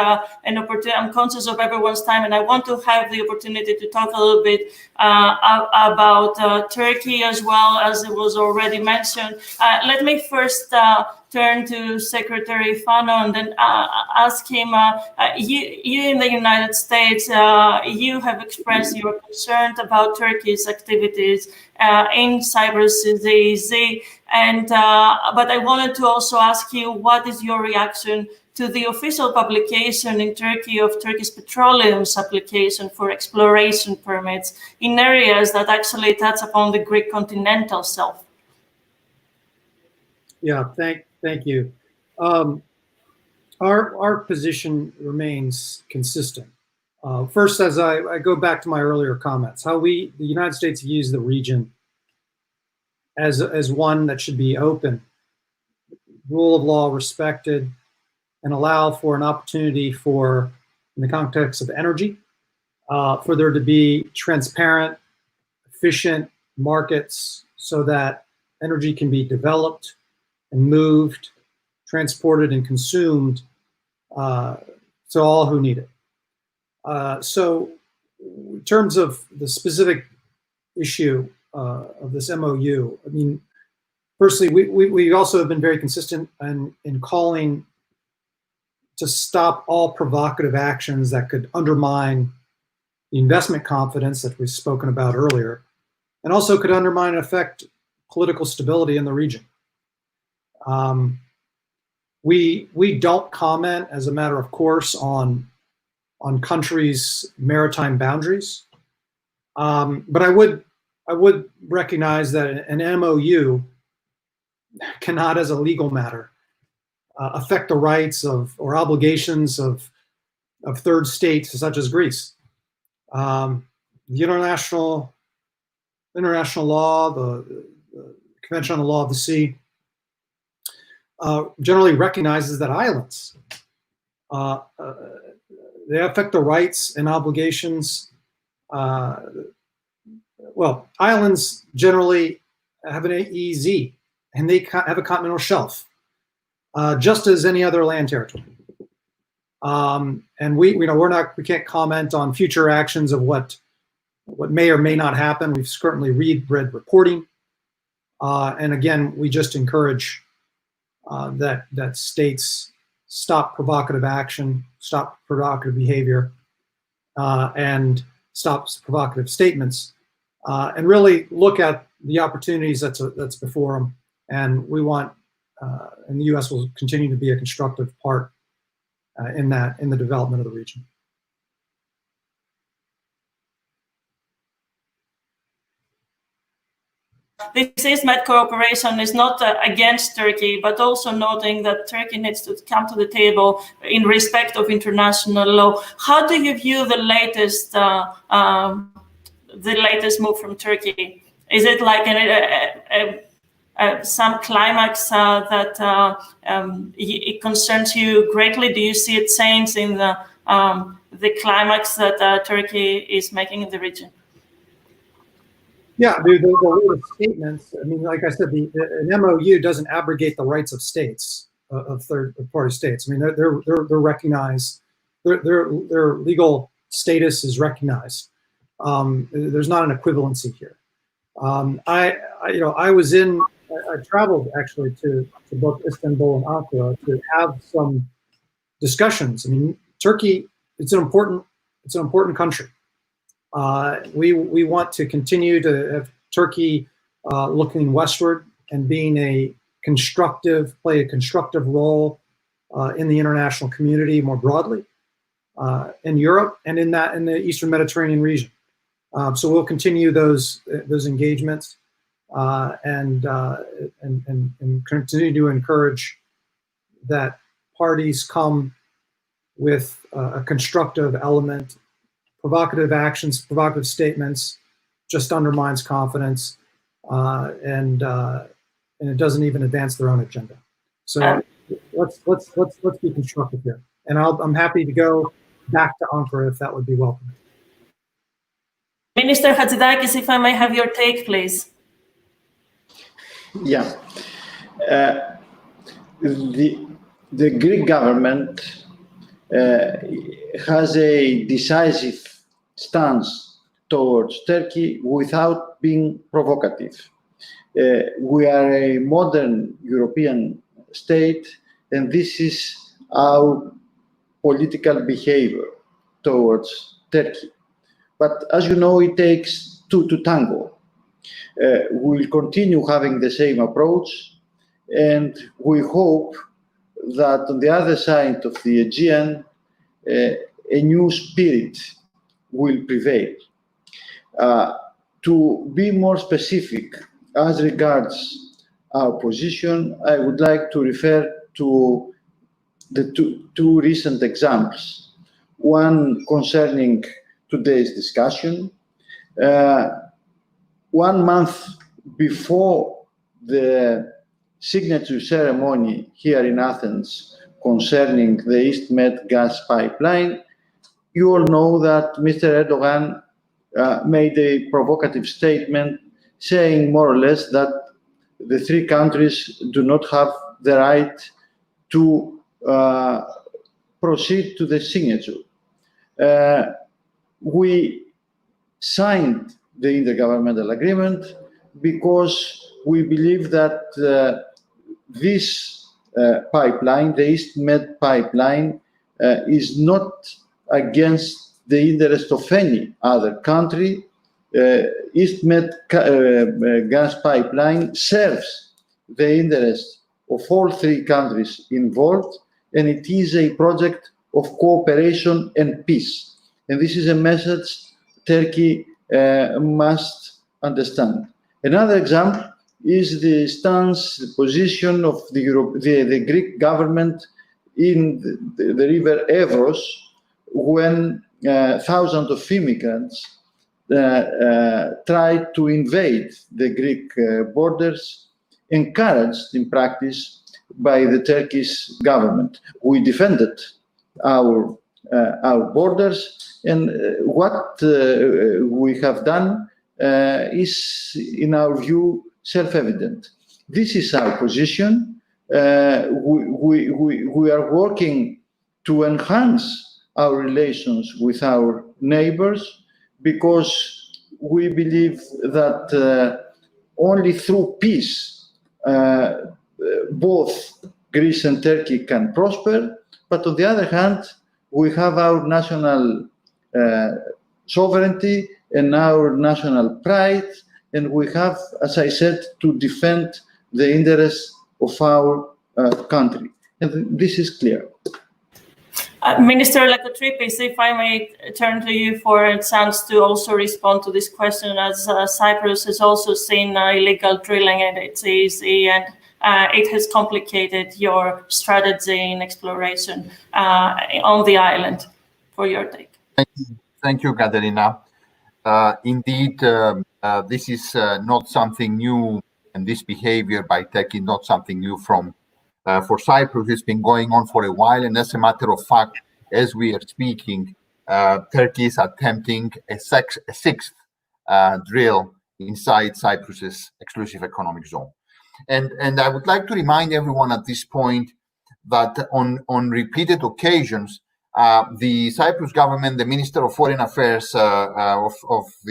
an opportunity. I'm conscious of everyone's time, and I want to have the opportunity to talk a little bit about Turkey as well, as it was already mentioned. Let me first turn to Secretary Fannon and ask him, you in the United States, you have expressed your concern about Turkey's activities in Cyprus, and but I wanted to also ask you, what is your reaction to the official publication in Turkey of Turkish Petroleum's application for exploration permits in areas that actually touch upon the Greek continental shelf? Yeah, thank you. Our position remains consistent. First, as I go back to my earlier comments, how the United States views the region as one that should be open, rule of law respected, and allow for an opportunity for, in the context of energy, for there to be transparent, efficient markets so that energy can be developed and moved, transported, and consumed to all who need it. So in terms of the specific issue of this MOU, I mean, firstly, we also have been very consistent in calling to stop all provocative actions that could undermine the investment confidence that we've spoken about earlier, and also could undermine and affect political stability in the region. We don't comment, as a matter of course, on countries' maritime boundaries, but I would recognize that an MOU cannot, as a legal matter, affect the rights of or obligations of third states such as Greece. The international law, the Convention on the Law of the Sea, generally recognizes that islands, they affect the rights and obligations. Well, islands generally have an EEZ, and they have a continental shelf, just as any other land territory. And we can't comment on future actions of what may or may not happen. We've certainly read reporting, and again, we just encourage that states stop provocative action, stop provocative behavior, and stop provocative statements, and really look at the opportunities that's before them. And we want, and the U.S. will continue to be a constructive part in the development of the region. this EastMed cooperation is not against Turkey, but also noting that Turkey needs to come to the table in respect of international law. How do you view the latest move from Turkey? Is it like some climax that it concerns you greatly? Do you see a change in the climax that Turkey is making in the region? Yeah, the statements. I mean, like I said, an MOU doesn't abrogate the rights of states, of third-party states. I mean, they're recognized. Their legal status is recognized. There's not an equivalency here. I traveled actually to both Istanbul and Ankara to have some discussions. I mean, Turkey, it's an important country. We want to continue to have Turkey looking westward and being play a constructive role in the international community more broadly, in Europe and in the Eastern Mediterranean region. So we'll continue those engagements and continue to encourage that parties come with a constructive element. Provocative actions, provocative statements just undermines confidence, and it doesn't even advance their own agenda. So let's be constructive here. And I'm happy to go back to Ankara if that would be welcome. Minister Hatzidakis, if I may have your take, please. Yeah. The Greek government has a decisive stance towards Turkey without being provocative. We are a modern European state, and this is our political behavior towards Turkey. But as you know, it takes two to tango. We'll continue having the same approach, and we hope that on the other side of the Aegean, a new spirit will prevail. To be more specific as regards our position, I would like to refer to the two recent examples. One concerning today's discussion. 1 month before the signature ceremony here in Athens concerning the EastMed gas pipeline, you all know that Mr. Erdogan made a provocative statement saying more or less that the three countries do not have the right to proceed to the signature. We signed the intergovernmental agreement because we believe that this pipeline, the EastMed pipeline, is not against the interest of any other country. EastMed gas pipeline serves the interest of all three countries involved, and it is a project of cooperation and peace. And this is a message Turkey must understand. Another example is the stance, the position of the Greek government in the river Evros when thousands of immigrants tried to invade the Greek borders, encouraged in practice by the Turkish government. We defended our borders, and what we have done is, in our view, self-evident. This is our position. We are working to enhance our relations with our neighbors because we believe that only through peace both Greece and Turkey can prosper. But on the other hand, we have our national sovereignty and our national pride, and we have, as I said, to defend the interests of our country. And this is clear. Minister Lakotrypis, if I may turn to you for a chance to also respond to this question, as Cyprus has also seen illegal drilling at its EEZ, and it has complicated your strategy in exploration on the island. For your take. Thank you, Katerina. Indeed, this is not something new, and this behavior by Turkey not something new for Cyprus. It's been going on for a while, and as a matter of fact, as we are speaking, Turkey is attempting a sixth drill inside Cyprus's exclusive economic zone. And I would like to remind everyone at this point that on repeated occasions, the Cyprus government, the Minister of Foreign Affairs of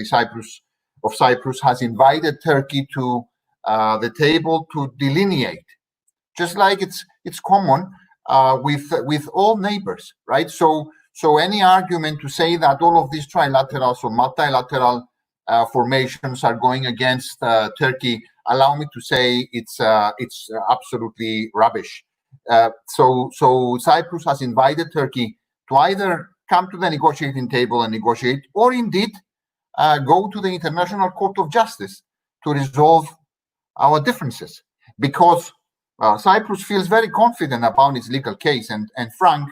Cyprus has invited Turkey to the table to delineate, just like it's common with all neighbors, right? So any argument to say that all of these trilaterals or multilateral formations are going against Turkey, allow me to say it's absolutely rubbish. So Cyprus has invited Turkey to either come to the negotiating table and negotiate, or indeed go to the International Court of Justice to resolve our differences, because Cyprus feels very confident about its legal case, and Frank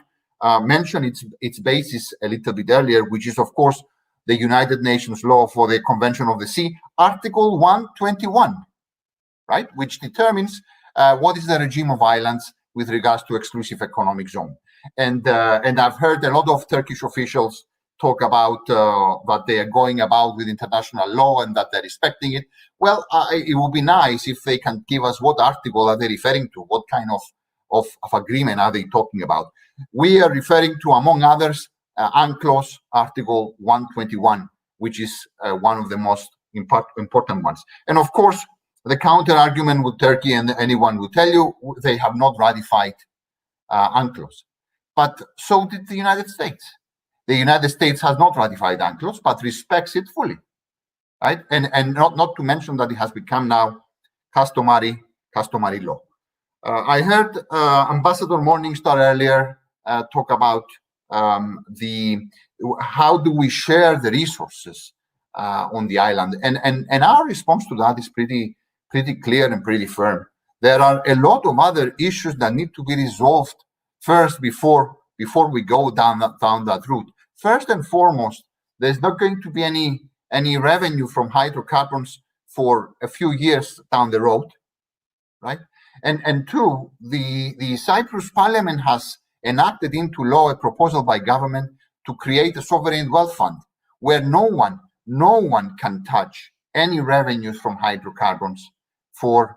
mentioned its basis a little bit earlier, which is of course the United Nations law for the Convention of the Sea, Article 121, right, which determines what is the regime of islands with regards to exclusive economic zone. And I've heard a lot of Turkish officials talk about that they are going about with international law and that they're respecting it. Well, it would be nice if they can give us what article are they referring to, what kind of agreement are they talking about. We are referring to, among others, UNCLOS Article 121, which is one of the most important ones. And of course, the counter argument with Turkey, and anyone will tell you, they have not ratified UNCLOS. But so did the United States. The United States has not ratified UNCLOS, but respects it fully, right? And not to mention that it has become now customary law. I heard Ambassador Morningstar earlier talk about how do we share the resources on the island, and our response to that is pretty clear and pretty firm. There are a lot of other issues that need to be resolved first before we go down that route. First and foremost, there's not going to be any revenue from hydrocarbons for a few years down the road, right? And two, the Cyprus Parliament has enacted into law a proposal by government to create a sovereign wealth fund where no one can touch any revenues from hydrocarbons for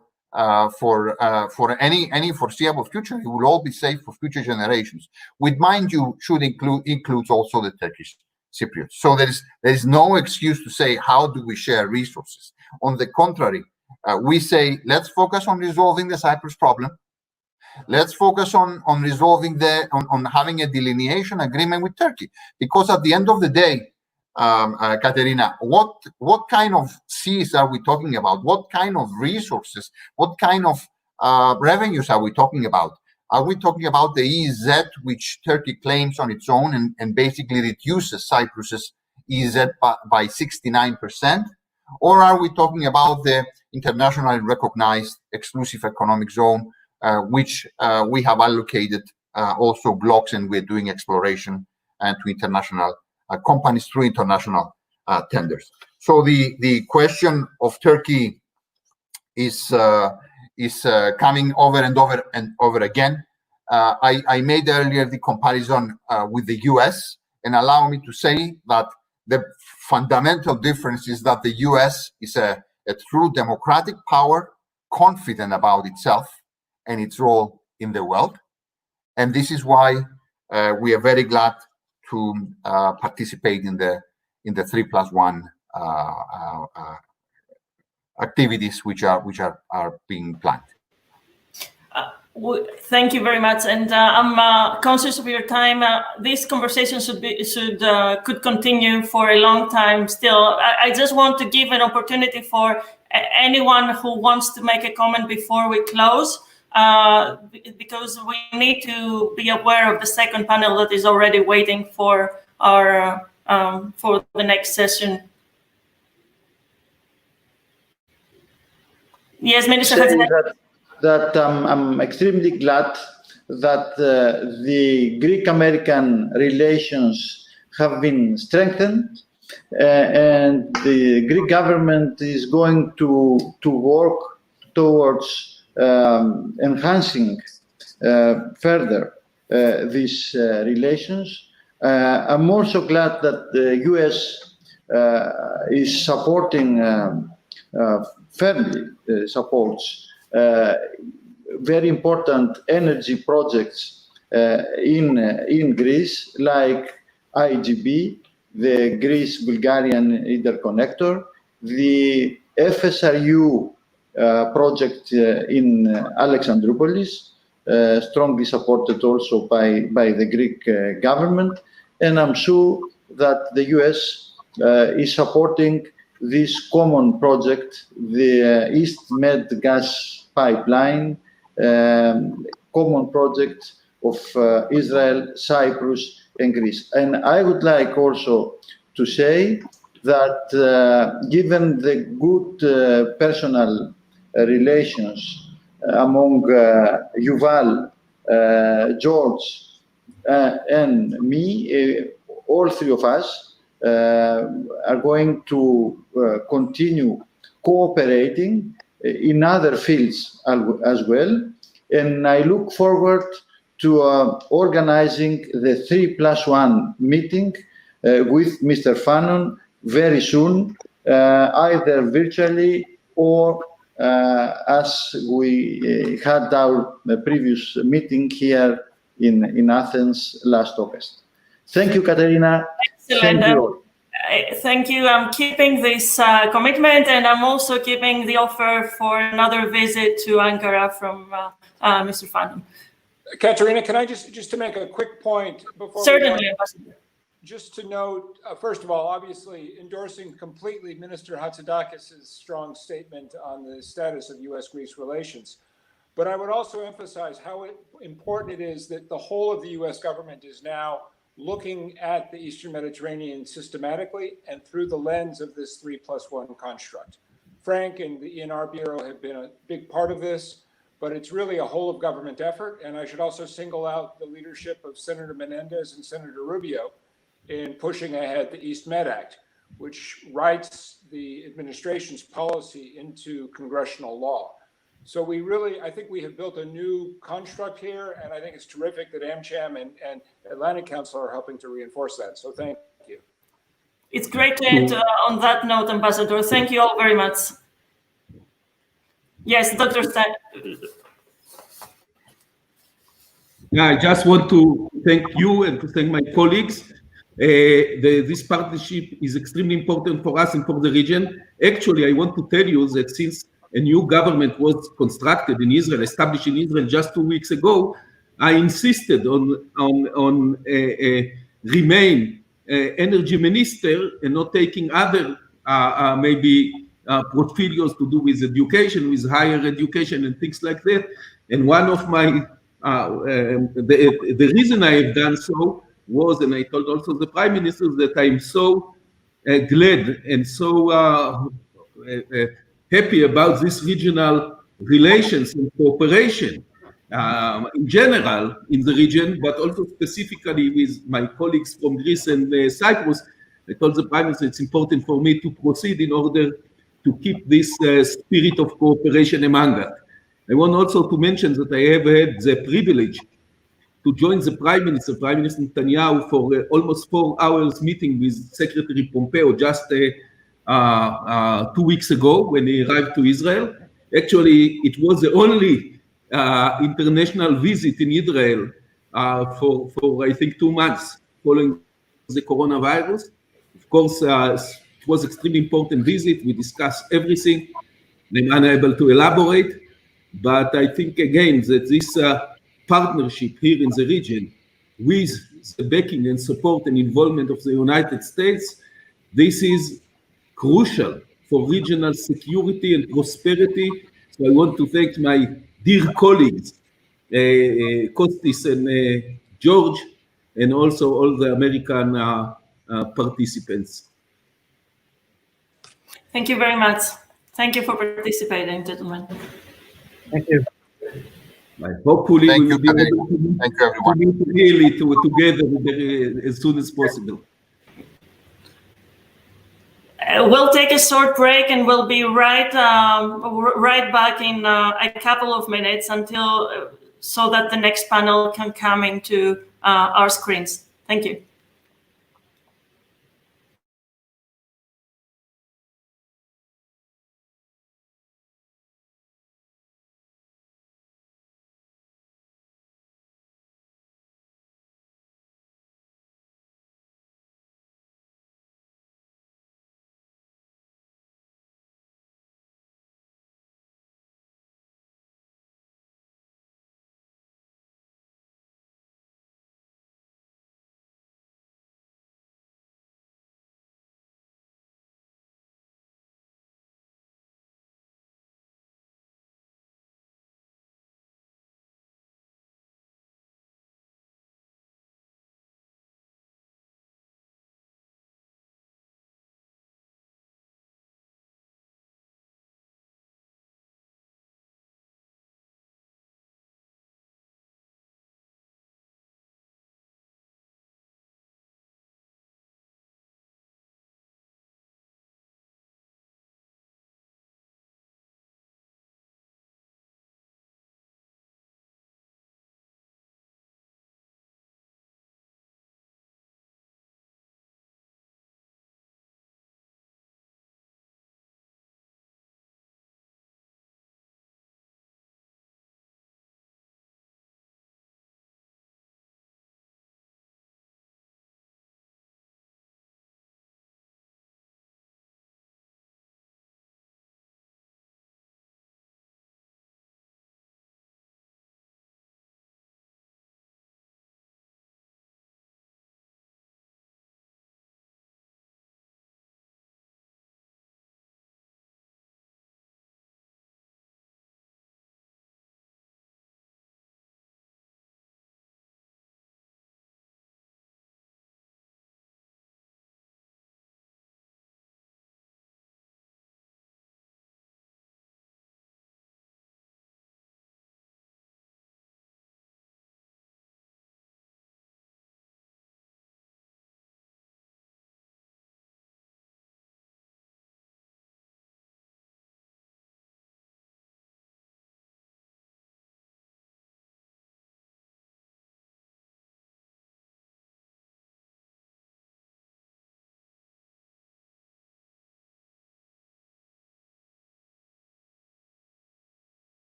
any foreseeable future. It will all be safe for future generations, which, mind you, should includes also the Turkish Cypriots. So there is no excuse to say, how do we share resources? On the contrary, we say, let's focus on resolving the Cyprus problem. Let's focus on resolving on having a delineation agreement with Turkey, because at the end of the day, Katerina, what kind of seas are we talking about? What kind of resources? What kind of revenues are we talking about? Are we talking about the EEZ, which Turkey claims on its own and basically reduces Cyprus's EEZ by 69%? Or are we talking about the internationally recognized exclusive economic zone, which we have allocated also blocks, and we're doing exploration to international companies through international tenders? So the question of Turkey is coming over and over and over again. I made earlier the comparison with the US, and allow me to say that the fundamental difference is that the US is a true democratic power, confident about itself and its role in the world. And this is why we are very glad to participate in the 3+1 activities which are being planned. Thank you very much, and I'm conscious of your time. This conversation could continue for a long time still. I just want to give an opportunity for anyone who wants to make a comment before we close. because we need to be aware of the second panel that is already waiting for our for the next session. Yes, Minister Hatzidakis. That I'm extremely glad that the Greek-American relations have been strengthened, and the Greek government is going to work towards enhancing further these relations. I'm also glad that the US is supporting, firmly supports very important energy projects in Greece, like IGB, the Greece-Bulgarian interconnector, the FSRU project in Alexandroupolis, strongly supported also by the Greek government. And I'm sure that the US is supporting this common project, the East Med gas pipeline, common project of Israel, Cyprus, and Greece. And I would like also to say that given the good personal relations among Yuval, George, and me, all three of us are going to continue cooperating in other fields as well. And I look forward to organizing the 3+1 meeting with Mr. Fannon very soon, either virtually or as we had our previous meeting here in Athens last August. Thank you, Katerina. Excellent. Thank you. Thank you. I'm keeping this commitment, and I'm also keeping the offer for another visit to Ankara from Mr. Fannon. Katerina, can I just to make a quick point before? Certainly, Ambassador. Just to note, first of all, obviously endorsing completely Minister Hatzidakis' strong statement on the status of U.S.-Greece relations. But I would also emphasize how important it is that the whole of the U.S. government is now looking at the Eastern Mediterranean systematically and through the lens of this 3+1 construct. Frank and the ENR Bureau have been a big part of this, but it's really a whole of government effort. And I should also single out the leadership of Senator Menendez and Senator Rubio in pushing ahead the East Med Act, which writes the administration's policy into congressional law. So we really, I think we have built a new construct here, and I think it's terrific that AmCham and Atlantic Council are helping to reinforce that. So thank you. It's great to end on that note, Ambassador. Thank you all very much. Yes, Dr. Stein. Yeah, I just want to thank you and to thank my colleagues. This partnership is extremely important for us and for the region. Actually, I want to tell you that since a new government was constructed in Israel, established in Israel just 2 weeks ago, I insisted on remain energy minister and not taking other maybe portfolios to do with education, with higher education and things like that. And one of my the reason I have done so was, and I told also the Prime Minister, that I'm so glad and so happy about this regional relations and cooperation in general in the region, but also specifically with my colleagues from Greece and Cyprus. I told the Prime Minister it's important for me to proceed in order to keep this spirit of cooperation among us. I want also to mention that I have had the privilege to join the Prime Minister Netanyahu, for almost 4 hours meeting with Secretary Pompeo just 2 weeks ago when he arrived to Israel. Actually, it was the only international visit in Israel for I think 2 months following the coronavirus. Of course, it was extremely important visit. We discussed everything. I'm unable to elaborate, but I think again that this partnership here in the region with the backing and support and involvement of the United States, this is crucial for regional security and prosperity. So I want to thank my dear colleagues, Kostis and George, and also all the American participants. Thank you very much. Thank you for participating, gentlemen. Thank you. Hopefully Thank we will you, be able to Thank you, everyone. meet really together as soon as possible. We'll take a short break and we'll be right back in a couple of minutes until so that the next panel can come into our screens. Thank you.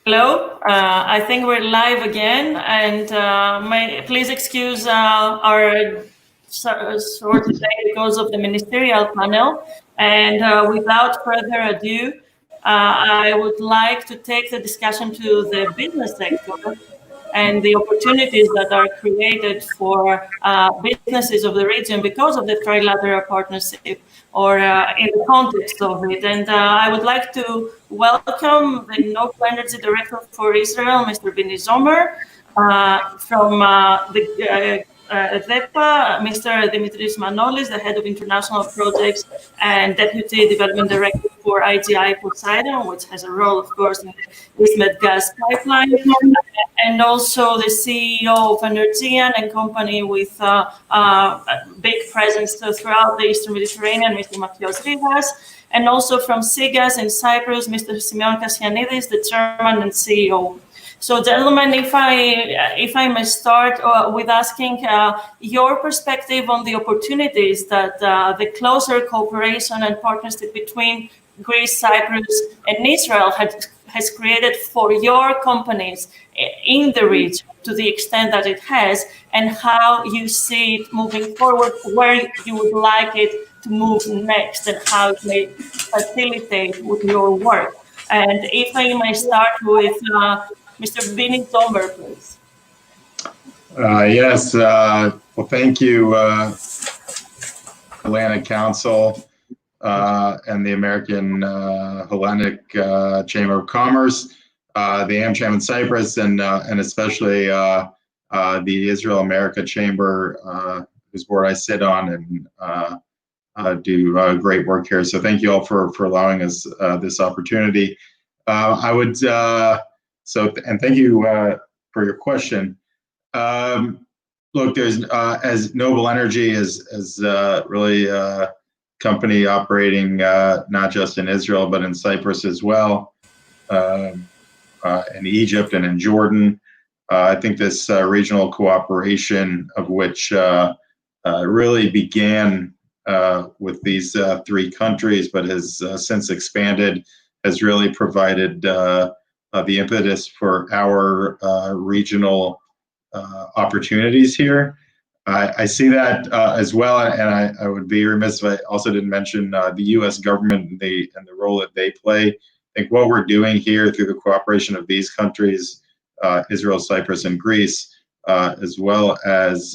Hello, I think we're live again, and please excuse our short delay because of the ministerial panel. And without further ado, I would like to take the discussion to the business sector and the opportunities that are created for businesses of the region because of the trilateral partnership, or in the context of it. And I would like to welcome the Noble Energy Director for Israel, Mr. Bini Zomer, from the DEPA, Mr. Dimitris Manolis, the Head of International Projects and Deputy Development Director for IGI Poseidon, which has a role, of course, in the EastMed gas pipeline, and also the CEO of Energean and company with a big presence throughout the Eastern Mediterranean, Mr. Mathios Rivas, and also from SIGAS in Cyprus, Mr. Simeon Kassianidis, the Chairman and CEO. So, gentlemen, if I may start with asking your perspective on the opportunities that the closer cooperation and partnership between Greece, Cyprus, and Israel has created for your companies in the region, to the extent that it has, and how you see it moving forward, where you would like it to move next, and how it may facilitate with your work. And if I may start with Mr. Bini Zomer, please. Yes, well, thank you, Atlantic Council and the American Hellenic Chamber of Commerce, the AmCham in Cyprus, and especially the Israel-America Chamber, whose board I sit on, and do great work here. So thank you all for allowing us this opportunity. I would and thank you for your question. Look, there's as Noble Energy is really a company operating not just in Israel but in Cyprus as well, in Egypt and in Jordan. I think this regional cooperation, of which really began with these three countries, but has since expanded, has really provided the impetus for our regional opportunities here. I see that as well, and I would be remiss if I also didn't mention the U.S. government and the role that they play. I think what we're doing here through the cooperation of these countries, Israel, Cyprus, and Greece, as well as,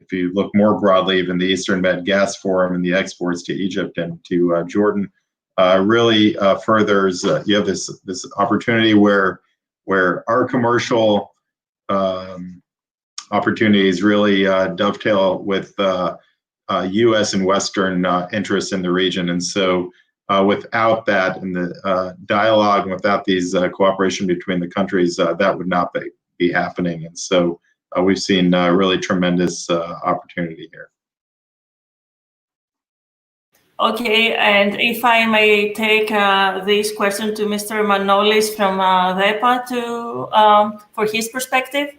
if you look more broadly, even the Eastern Med Gas Forum and the exports to Egypt and to Jordan, really furthers. You have this opportunity where our commercial opportunities really dovetail with U.S. and Western interests in the region, and so without that and the dialogue, and without these cooperation between the countries, that would not be happening. And so we've seen really tremendous opportunity here. Okay, and if I may take this question to Mr. Manolis from DEPA for his perspective.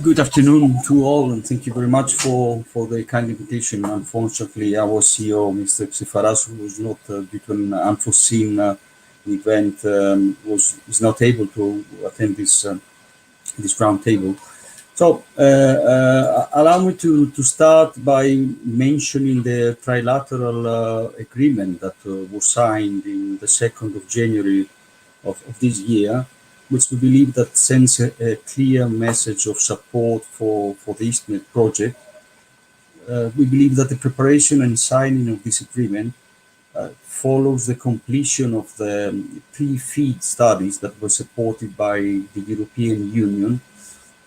Good afternoon to all, and thank you very much for the kind invitation. Unfortunately, our CEO, Mr. Xifaras, was not, due to an unforeseen event, is not able to attend this round table. So allow me to start by mentioning the trilateral agreement that was signed in the 2nd of January of this year, which we believe that sends a clear message of support for the EastMed project. We believe that the preparation and signing of this agreement follows the completion of the pre-FEED studies that were supported by the European Union,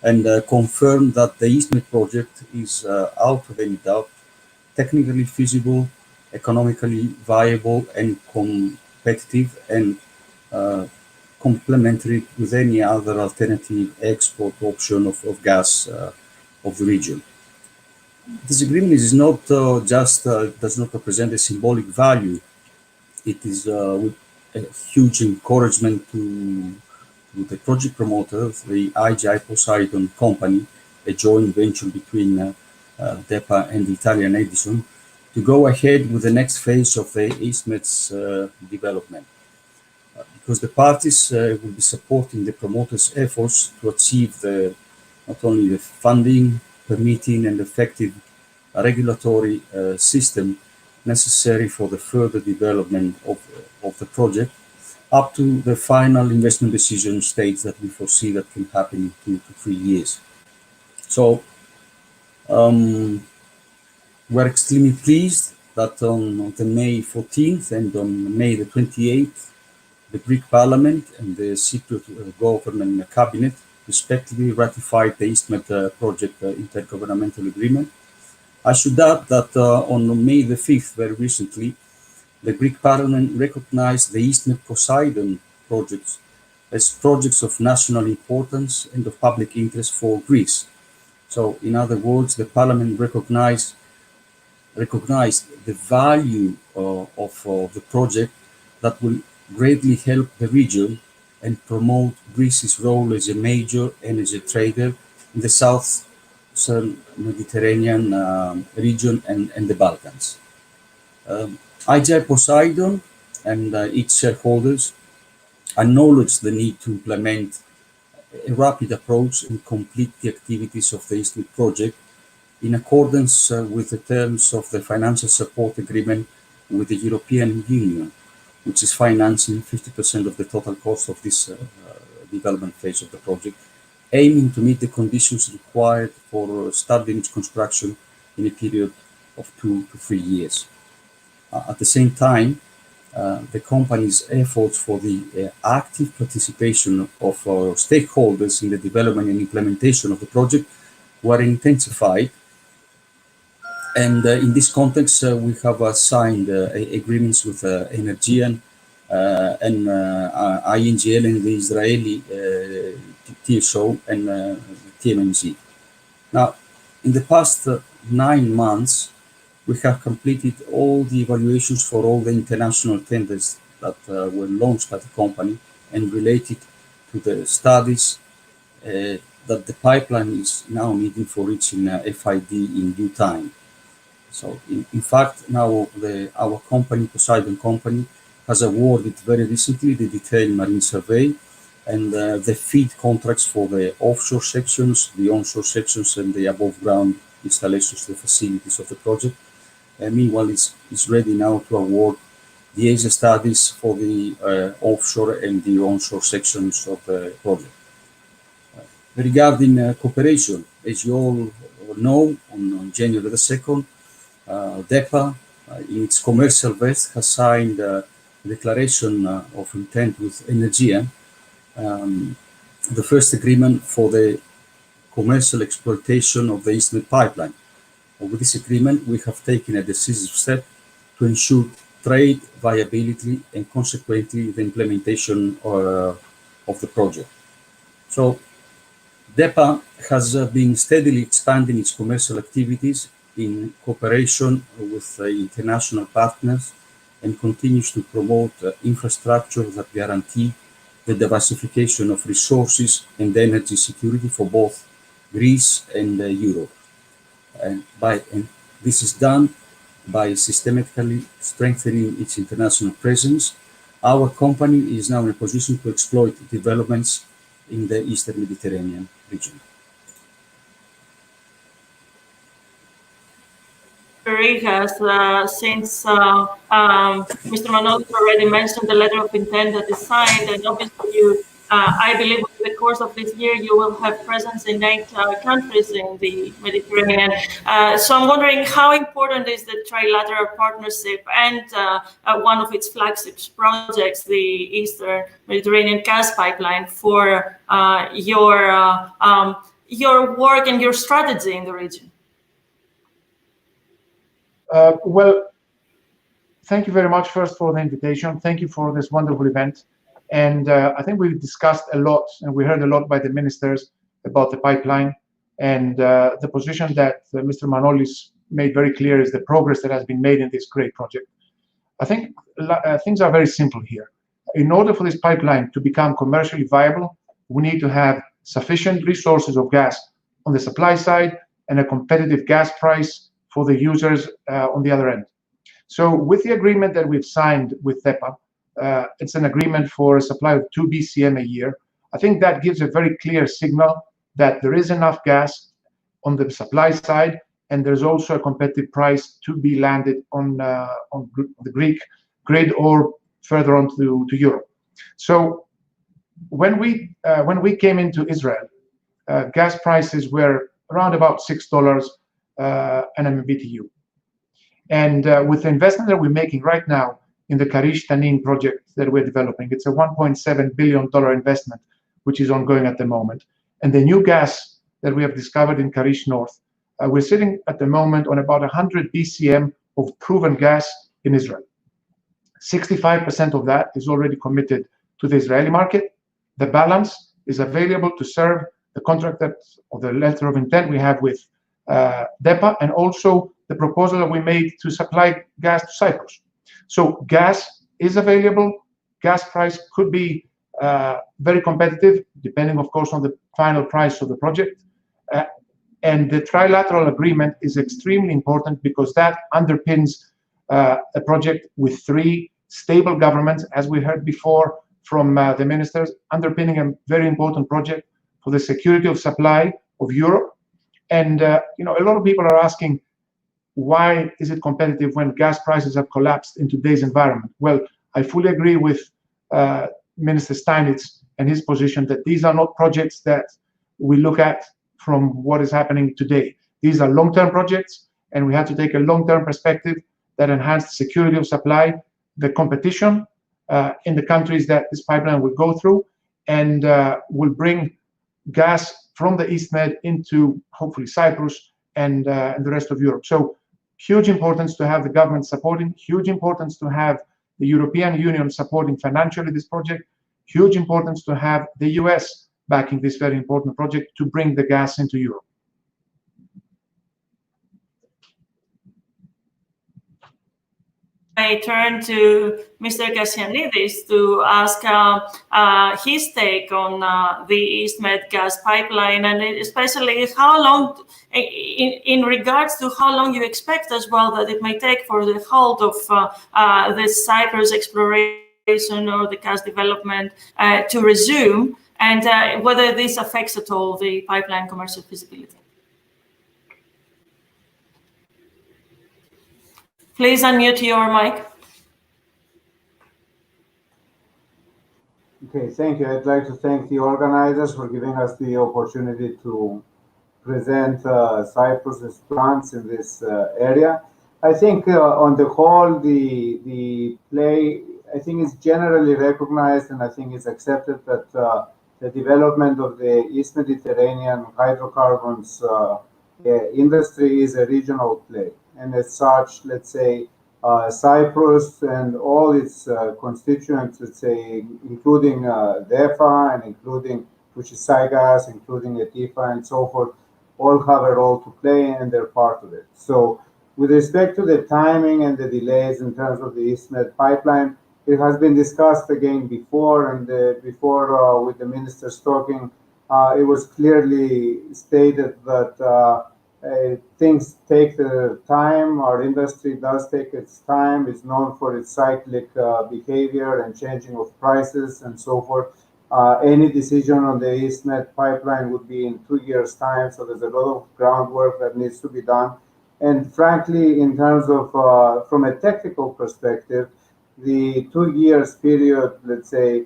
and confirm that the EastMed project is, out of any doubt, technically feasible, economically viable, and competitive, and complementary with any other alternative export option of gas of the region. This agreement is not does not represent a symbolic value. It is with a huge encouragement to the project promoter, the IGI Poseidon company, a joint venture between DEPA and the Italian Edison, to go ahead with the next phase of the EastMed's development. Because the parties will be supporting the promoter's efforts to achieve not only the funding, permitting, and effective regulatory system necessary for the further development of the project, up to the final investment decision stage that we foresee that can happen in 2 to 3 years. So we're extremely pleased that on the May 14th and on May the 28th, the Greek Parliament and the Cypriot government cabinet respectively ratified the EastMed project intergovernmental agreement. I should add that on May the 5th, very recently, the Greek Parliament recognized the EastMed Poseidon projects as projects of national importance and of public interest for Greece. So, in other words, the Parliament recognized the value of the project that will greatly help the region and promote Greece's role as a major energy trader in the southern Mediterranean region and the Balkans. IGI Poseidon and its shareholders acknowledge the need to implement a rapid approach and complete the activities of the EastMed project in accordance with the terms of the financial support agreement with the European Union, which is financing 50% of the total cost of this development phase of the project, aiming to meet the conditions required for starting its construction in a period of 2 to 3 years. At the same time, the company's efforts for the active participation of stakeholders in the development and implementation of the project were intensified. And in this context, we have signed agreements with Energean and INGL and the Israeli TSO and TMMZ. Now, in the past 9 months, we have completed all the evaluations for all the international tenders that were launched by the company and related to the studies that the pipeline is now needing for reaching FID in due time. So, in fact, now our company, Poseidon Company, has awarded very recently the detailed marine survey and the FEED contracts for the offshore sections, the onshore sections, and the above-ground installations, the facilities of the project. Meanwhile, it's ready now to award the ASA studies for the offshore and the onshore sections of the project. Regarding cooperation, as you all know, on January the 2nd, DEPA, in its commercial vest, has signed a declaration of intent with Energean, the first agreement for the commercial exploitation of the EastMed pipeline. With this agreement, we have taken a decisive step to ensure trade viability and consequently the implementation of the project. So, DEPA has been steadily expanding its commercial activities in cooperation with international partners and continues to promote infrastructure that guarantee the diversification of resources and energy security for both Greece and Europe. And this is done by systematically strengthening its international presence. Our company is now in a position to exploit developments in the Eastern Mediterranean region. Since Mr. Manolis already mentioned the letter of intent that is signed, and obviously I believe in the course of this year you will have presence in 8 countries in the Mediterranean. So I'm wondering how important is the trilateral partnership and one of its flagship projects, the Eastern Mediterranean gas pipeline, for your work and your strategy in the region? Well, thank you very much first for the invitation. Thank you for this wonderful event. And I think we've discussed a lot and we heard a lot by the ministers about the pipeline, and the position that Mr. Manolis made very clear is the progress that has been made in this great project. I think things are very simple here. In order for this pipeline to become commercially viable, we need to have sufficient resources of gas on the supply side and a competitive gas price for the users on the other end. So with the agreement that we've signed with DEPA, it's an agreement for a supply of 2 BCM a year. I think that gives a very clear signal that there is enough gas on the supply side, and there's also a competitive price to be landed on the Greek grid or further on to Europe. So when we came into Israel, gas prices were around about $6 an MMBTU. And with the investment that we're making right now in the Karish Tanin project that we're developing, it's a $1.7 billion investment, which is ongoing at the moment. And the new gas that we have discovered in Karish North, we're sitting at the moment on about 100 BCM of proven gas in Israel. 65% of that is already committed to the Israeli market. The balance is available to serve the contract or the letter of intent we have with DEPA, and also the proposal that we made to supply gas to Cyprus. So gas is available. Gas price could be very competitive, depending, of course, on the final price of the project. And the trilateral agreement is extremely important because that underpins a project with 3 stable governments, as we heard before from the ministers, underpinning a very important project for the security of supply of Europe. And a lot of people are asking, why is it competitive when gas prices have collapsed in today's environment? Well, I fully agree with Minister Steinitz and his position that these are not projects that we look at from what is happening today. These are long-term projects, and we have to take a long-term perspective that enhance the security of supply, the competition in the countries that this pipeline will go through, and will bring gas from the East Med into hopefully Cyprus and the rest of Europe. So huge importance to have the government supporting, huge importance to have the European Union supporting financially this project, huge importance to have the US backing this very important project to bring the gas into Europe. I turn to Mr. Kassianidis to ask his take on the East Med gas pipeline, and especially how long, in regards to how long you expect as well that it may take for the halt of the Cyprus exploration or the gas development to resume, and whether this affects at all the pipeline commercial feasibility. Please unmute your mic. Okay, thank you. I'd like to thank the organizers for giving us the opportunity to present Cyprus's plans in this area. I think on the whole, the play, I think is generally recognized, and I think it's accepted that the development of the East Mediterranean hydrocarbons industry is a regional play. And as such, let's say, Cyprus and all its constituents, let's say, including DEPA and including Gas, including ETIFA and so forth, all have a role to play and they're part of it. So with respect to the timing and the delays in terms of the East Med pipeline, it has been discussed again before, and before with the ministers talking, it was clearly stated that things take their time. Our industry does take its time. It's known for its cyclic behavior and changing of prices and so forth. Any decision on the East Med pipeline would be in 2 years' time, so there's a lot of groundwork that needs to be done. And frankly, in terms of, from a technical perspective, the 2 years period, let's say,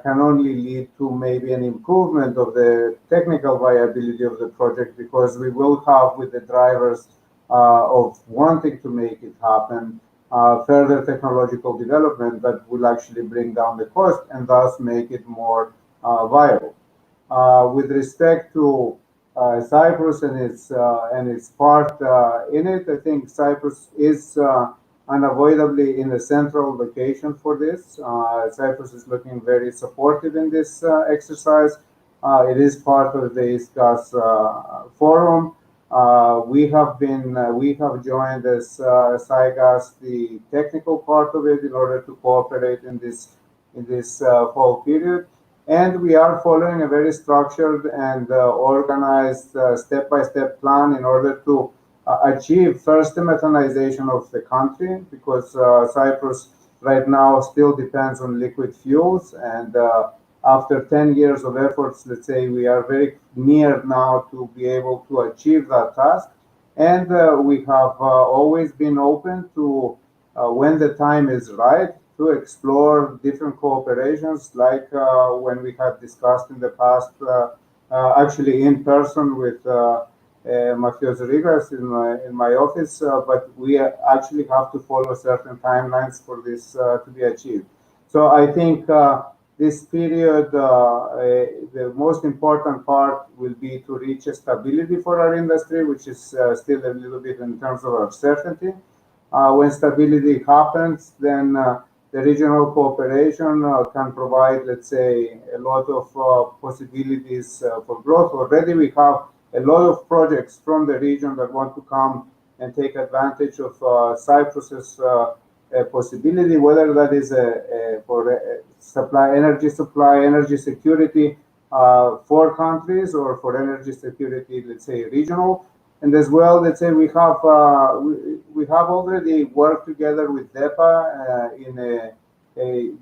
can only lead to maybe an improvement of the technical viability of the project, because we will have with the drivers of wanting to make it happen further technological development that will actually bring down the cost and thus make it more viable. With respect to Cyprus and its part in it, I think Cyprus is unavoidably in a central location for this. Cyprus is looking very supportive in this exercise. It is part of the East Gas Forum. We have joined as Gas the technical part of it in order to cooperate in this fall period. And we are following a very structured and organized step-by-step plan in order to achieve first the methanization of the country, because Cyprus right now still depends on liquid fuels, and after 10 years of efforts, let's say, we are very near now to be able to achieve that task. And we have always been open to, when the time is right, to explore different cooperations, like when we had discussed in the past, actually in person with Mathios Rigas in my office, but we actually have to follow certain timelines for this to be achieved. So I think this period, the most important part will be to reach a stability for our industry, which is still a little bit in terms of uncertainty. When stability happens, then the regional cooperation can provide, let's say, a lot of possibilities for growth. Already we have a lot of projects from the region that want to come and take advantage of Cyprus's possibility, whether that is for energy supply, energy security for countries, or for energy security, let's say, regional. And as well, let's say we have already worked together with DEPA in a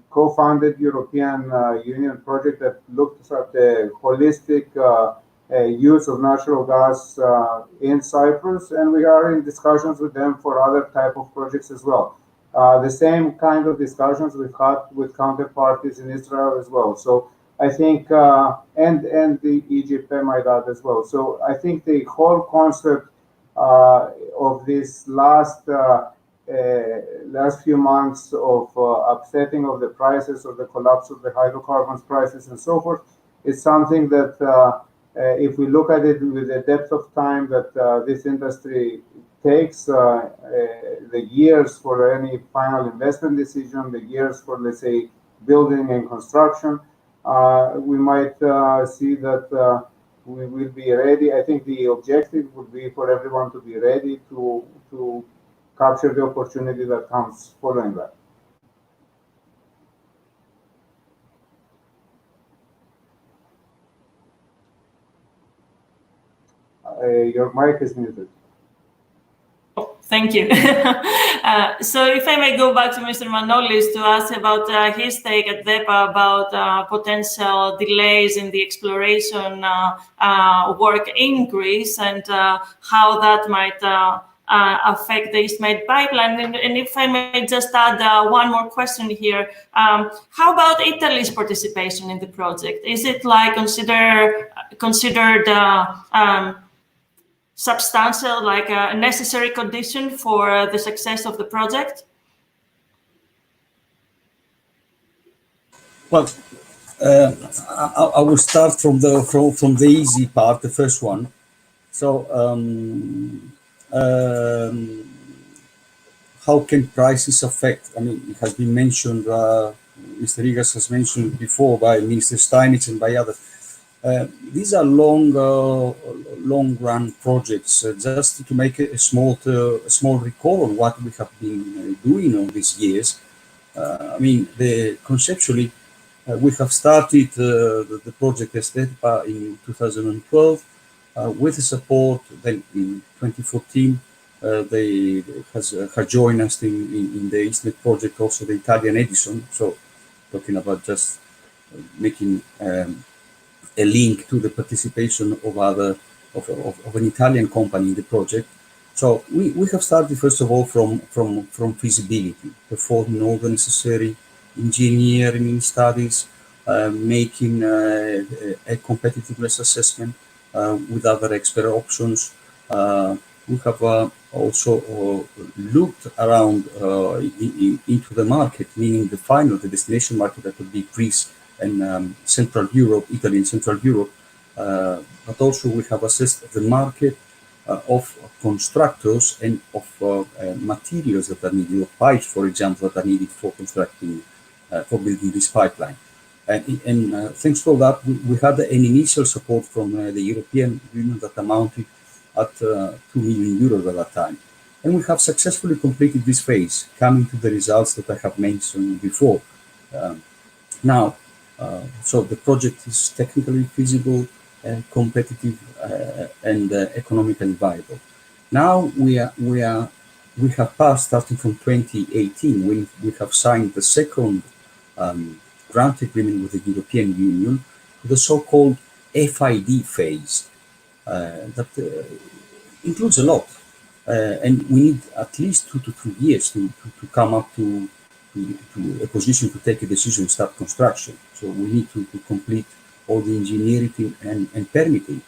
co-funded European Union project that looks at the holistic use of natural gas in Cyprus, and we are in discussions with them for other type of projects as well. The same kind of discussions we've had with counterparties in Israel as well. So I think, and the Egypt, I might add as well. So I think the whole concept of this last few months of upsetting of the prices, of the collapse of the hydrocarbons prices and so forth, is something that if we look at it with the depth of time that this industry takes, the years for any final investment decision, the years for, let's say, building and construction, we might see that we will be ready. I think the objective would be for everyone to be ready to capture the opportunity that comes following that. Your mic is muted. Thank you. So if I may go back to Mr. Manolis to ask about his take at DEPA about potential delays in the exploration work in Greece and how that might affect the East Med pipeline. And if I may just add one more question here, how about Italy's participation in the project? Is it like considered substantial, like a necessary condition for the success of the project? Well, I will start from the easy part, the first one. So, how can prices affect? I mean, it has been mentioned. Mr. Rigas has mentioned before by Minister Steinitz and by others. These are long-run projects. Just to make a small recall on what we have been doing all these years. I mean, conceptually, we have started the project DEPA in 2012 with the support. Then in 2014, they has joined us in the East Med project, also the Italian Edison. So, talking about just making a link to the participation of an Italian company in the project. So we have started first of all from feasibility, performing all the necessary engineering studies, making a competitiveness assessment with other expert options. We have also looked around into the market, meaning the destination market that would be Greece and Central Europe, Italy and Central Europe, but also we have assessed the market of constructors and of materials that are needed, of pipes, for example, that are needed for constructing, for building this pipeline. And thanks to that, we had an initial support from the European Union that amounted at 2 million euros at that time. And we have successfully completed this phase, coming to the results that I have mentioned before. Now, so the project is technically feasible, competitive, and economically viable. Now we have passed, starting from 2018, when we have signed the second grant agreement with the European Union, the so-called FID phase, that includes a lot, and we need at least 2 to 3 years to come up to to a position to take a decision, start construction. So we need to complete all the engineering and permitting.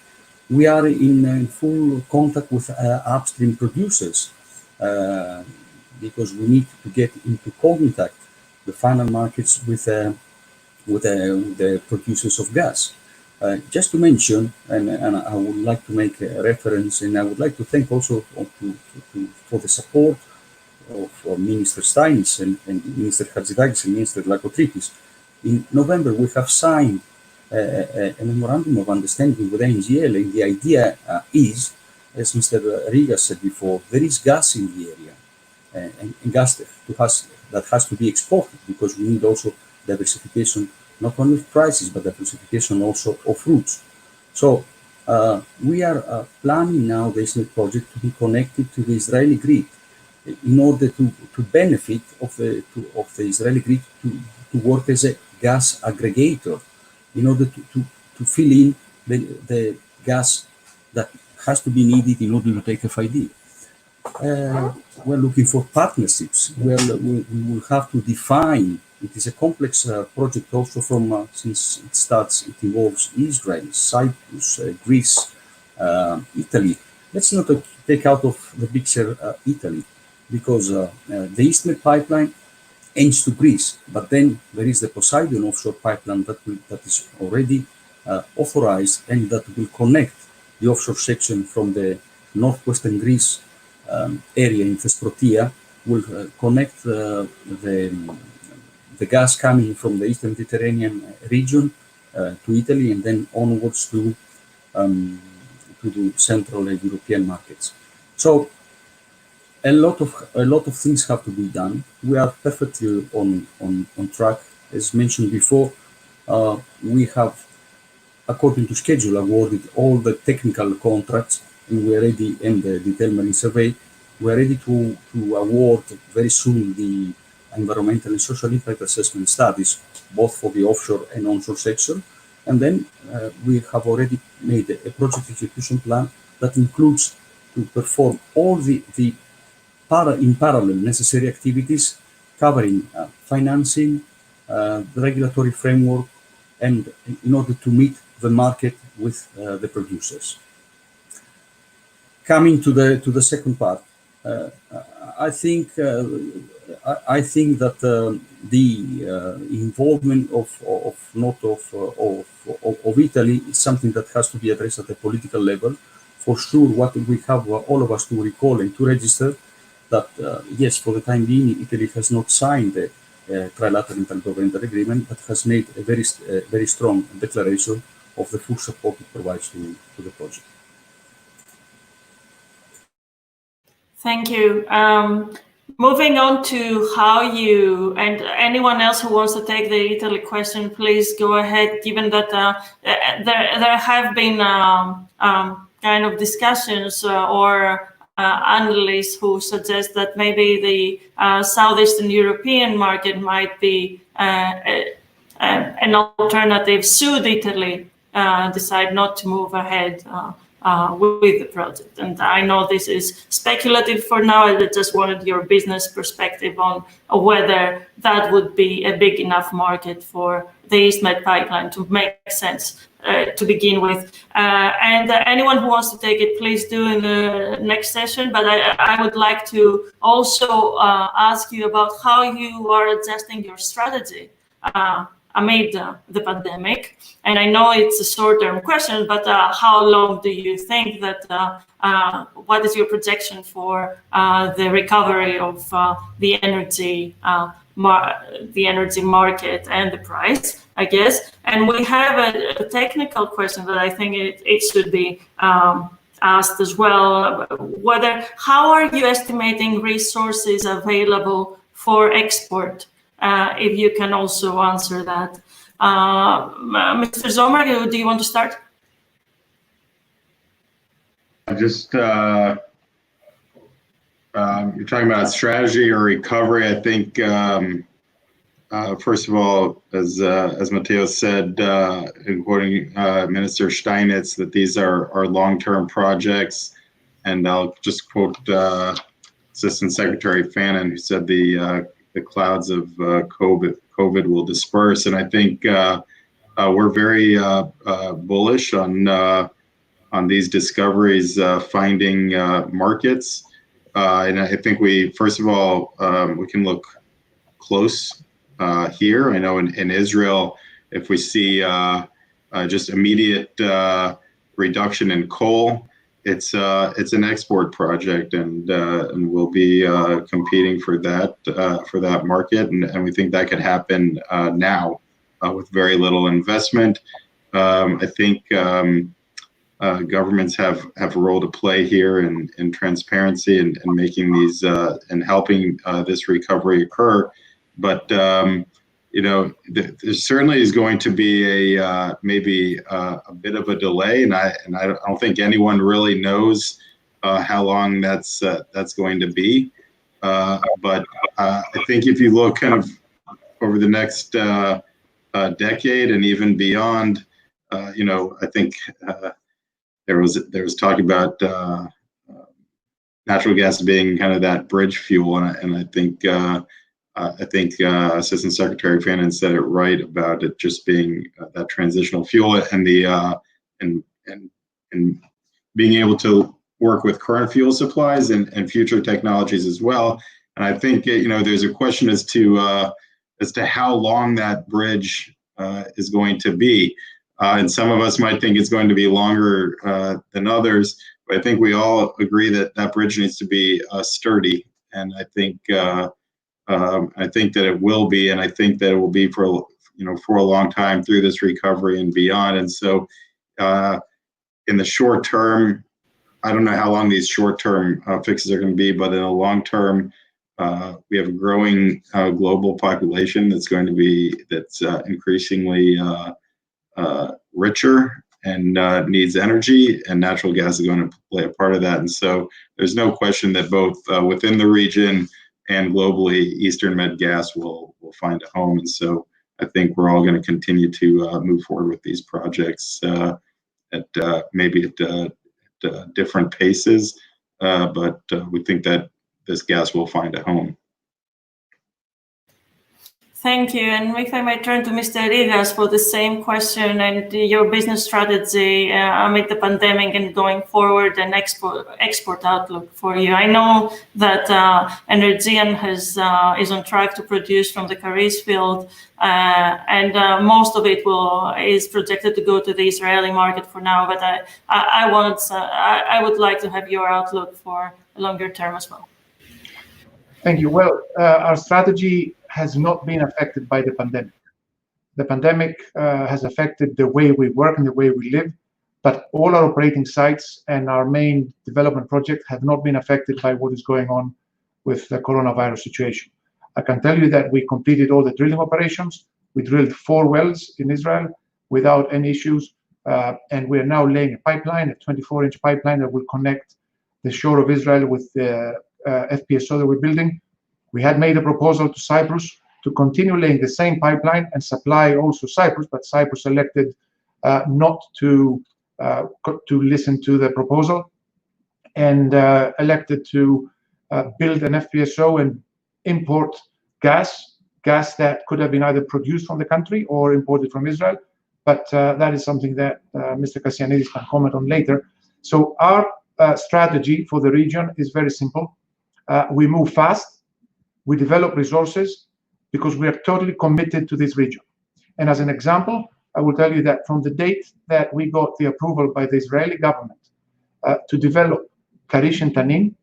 We are in full contact with upstream producers because we need to get into contact, the final markets with the producers of gas. Just to mention, and I would like to make a reference, and I would like to thank also for the support of Minister Steinitz and Minister Hatzidakis and Minister Bakatselos. In November, we have signed a memorandum of understanding with NGL, and the idea is, as Mr. Riga said before, there is gas in the area, and gas that has to be exported, because we need also diversification, not only of prices, but diversification also of routes. So we are planning now the EastMed project to be connected to the Israeli grid in order to benefit of the Israeli grid to work as a gas aggregator, in order to fill in the gas that has to be needed in order to take FID. We're looking for partnerships. We will have to define. It is a complex project also from since it involves Israel, Cyprus, Greece, Italy. Let's not take out of the picture Italy, because the EastMed pipeline ends to Greece, but then there is the Poseidon offshore pipeline that is already authorized, and that will connect the offshore section from the northwestern Greece area in Thesprotia, will connect the gas coming from the Eastern Mediterranean region to Italy, and then onwards to the Central European markets. So a lot of things have to be done. We are perfectly on track. As mentioned before, we have, according to schedule, awarded all the technical contracts, and we are ready, and the detailed marine survey. We are ready to award very soon the environmental and social impact assessment studies, both for the offshore and onshore section. And then we have already made a project execution plan that includes to perform all the in parallel necessary activities, covering financing, the regulatory framework, and in order to meet the market with the producers. Coming to the second part, I think that the involvement of Italy is something that has to be addressed at the political level. For sure, what we have all of us to recall and to register that yes, for the time being, Italy has not signed the trilateral intergovernmental agreement, but has made a very strong declaration of the full support it provides to the project. Thank you. Moving on to how you, and anyone else who wants to take the Italy question, please go ahead, given that there have been kind of discussions or analysts who suggest that maybe the Southeastern European market might be an alternative should Italy decide not to move ahead with the project. And I know this is speculative for now. I just wanted your business perspective on whether that would be a big enough market for the EastMed pipeline to make sense to begin with. And anyone who wants to take it, please do in the next session. But I would like to also ask you about how you are adjusting your strategy amid the pandemic. And I know it's a short-term question, but how long do you think that, what is your projection for the recovery of the energy market and the price, I guess? And we have a technical question that I think it should be asked as well, how are you estimating resources available for export? If you can also answer that. Mr. Zomer, do you want to start? Just you're talking about strategy or recovery. I think first of all, as Matteo said, quoting Minister Steinitz, that these are long-term projects, and I'll just quote Assistant Secretary Fannon, who said the clouds of COVID will disperse. And I think we're very bullish on these discoveries finding markets. And I think first of all, we can look close here. I know in Israel, if we see just immediate reduction in coal, it's an export project, and we'll be competing for that market, and we think that could happen now with very little investment. I think governments have a role to play here in transparency and making these and helping this recovery occur. But there certainly is going to be maybe a bit of a delay, and I don't think anyone really knows how long that's going to be. But I think if you look kind of over the next decade and even beyond, I think there was talk about natural gas being kind of that bridge fuel, and I think Assistant Secretary Fannon said it right about it just being that transitional fuel and the and being able to work with current fuel supplies and future technologies as well. And I think there's a question as to how long that bridge is going to be. And some of us might think it's going to be longer than others, but I think we all agree that that bridge needs to be sturdy. And I think that it will be, and I think that it will be for a long time through this recovery and beyond. And so, in the short term, I don't know how long these short-term fixes are going to be, but in the long term, we have a growing global population that's increasingly richer and needs energy, and natural gas is going to play a part of that. And so there's no question that both within the region and globally, Eastern Med gas will find a home. And so I think we're all going to continue to move forward with these projects at different paces, but we think that this gas will find a home. Thank you. And if I might turn to Mr. Rigas for the same question and your business strategy amid the pandemic and going forward and export outlook for you. I know that Energean is on track to produce from the Karish field, and most of it is projected to go to the Israeli market for now. But I would like to have your outlook for longer term as well. Thank you. Well, our strategy has not been affected by the pandemic. The pandemic has affected the way we work and the way we live, but all our operating sites and our main development project have not been affected by what is going on with the coronavirus situation. I can tell you that we completed all the drilling operations. We drilled 4 wells in Israel without any issues, and we are now laying a pipeline, a 24-inch pipeline that will connect the shore of Israel with the FPSO that we're building. We had made a proposal to Cyprus to continue laying the same pipeline and supply also Cyprus, but Cyprus elected not to listen to the proposal and elected to build an FPSO and import gas that could have been either produced from the country or imported from Israel. But that is something that Mr. Kassianidis can comment on later. So our strategy for the region is very simple. We move fast. We develop resources because we are totally committed to this region. And as an example, I will tell you that from the date that we got the approval by the Israeli government to develop Karish and Tanin,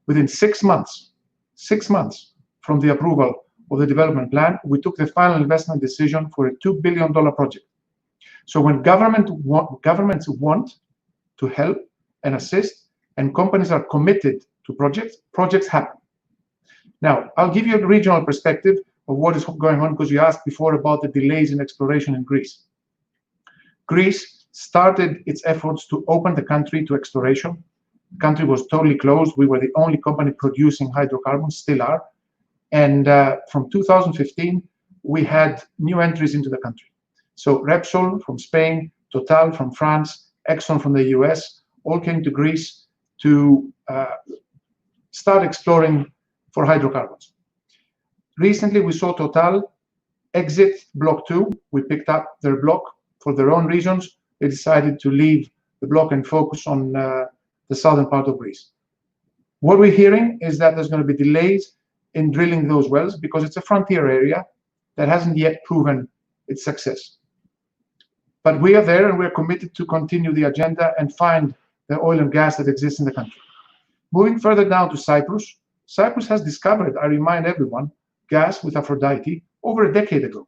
within 6 months from the approval of the development plan, we took the final investment decision for a $2 billion project. So when governments want to help and assist, and companies are committed to projects happen. Now, I'll give you a regional perspective of what is going on, because you asked before about the delays in exploration in Greece. Greece started its efforts to open the country to exploration. The country was totally closed. We were the only company producing hydrocarbons, still are. And from 2015, we had new entries into the country. So Repsol from Spain, Total from France, Exxon from the US, all came to Greece to start exploring for hydrocarbons. Recently, we saw Total exit Block 2. We picked up their block for their own reasons. They decided to leave the block and focus on the southern part of Greece. What we're hearing is that there's going to be delays in drilling those wells because it's a frontier area that hasn't yet proven its success. But we are there and we're committed to continue the agenda and find the oil and gas that exists in the country. Moving further down to Cyprus, Cyprus has discovered, I remind everyone, gas with Aphrodite over a decade ago.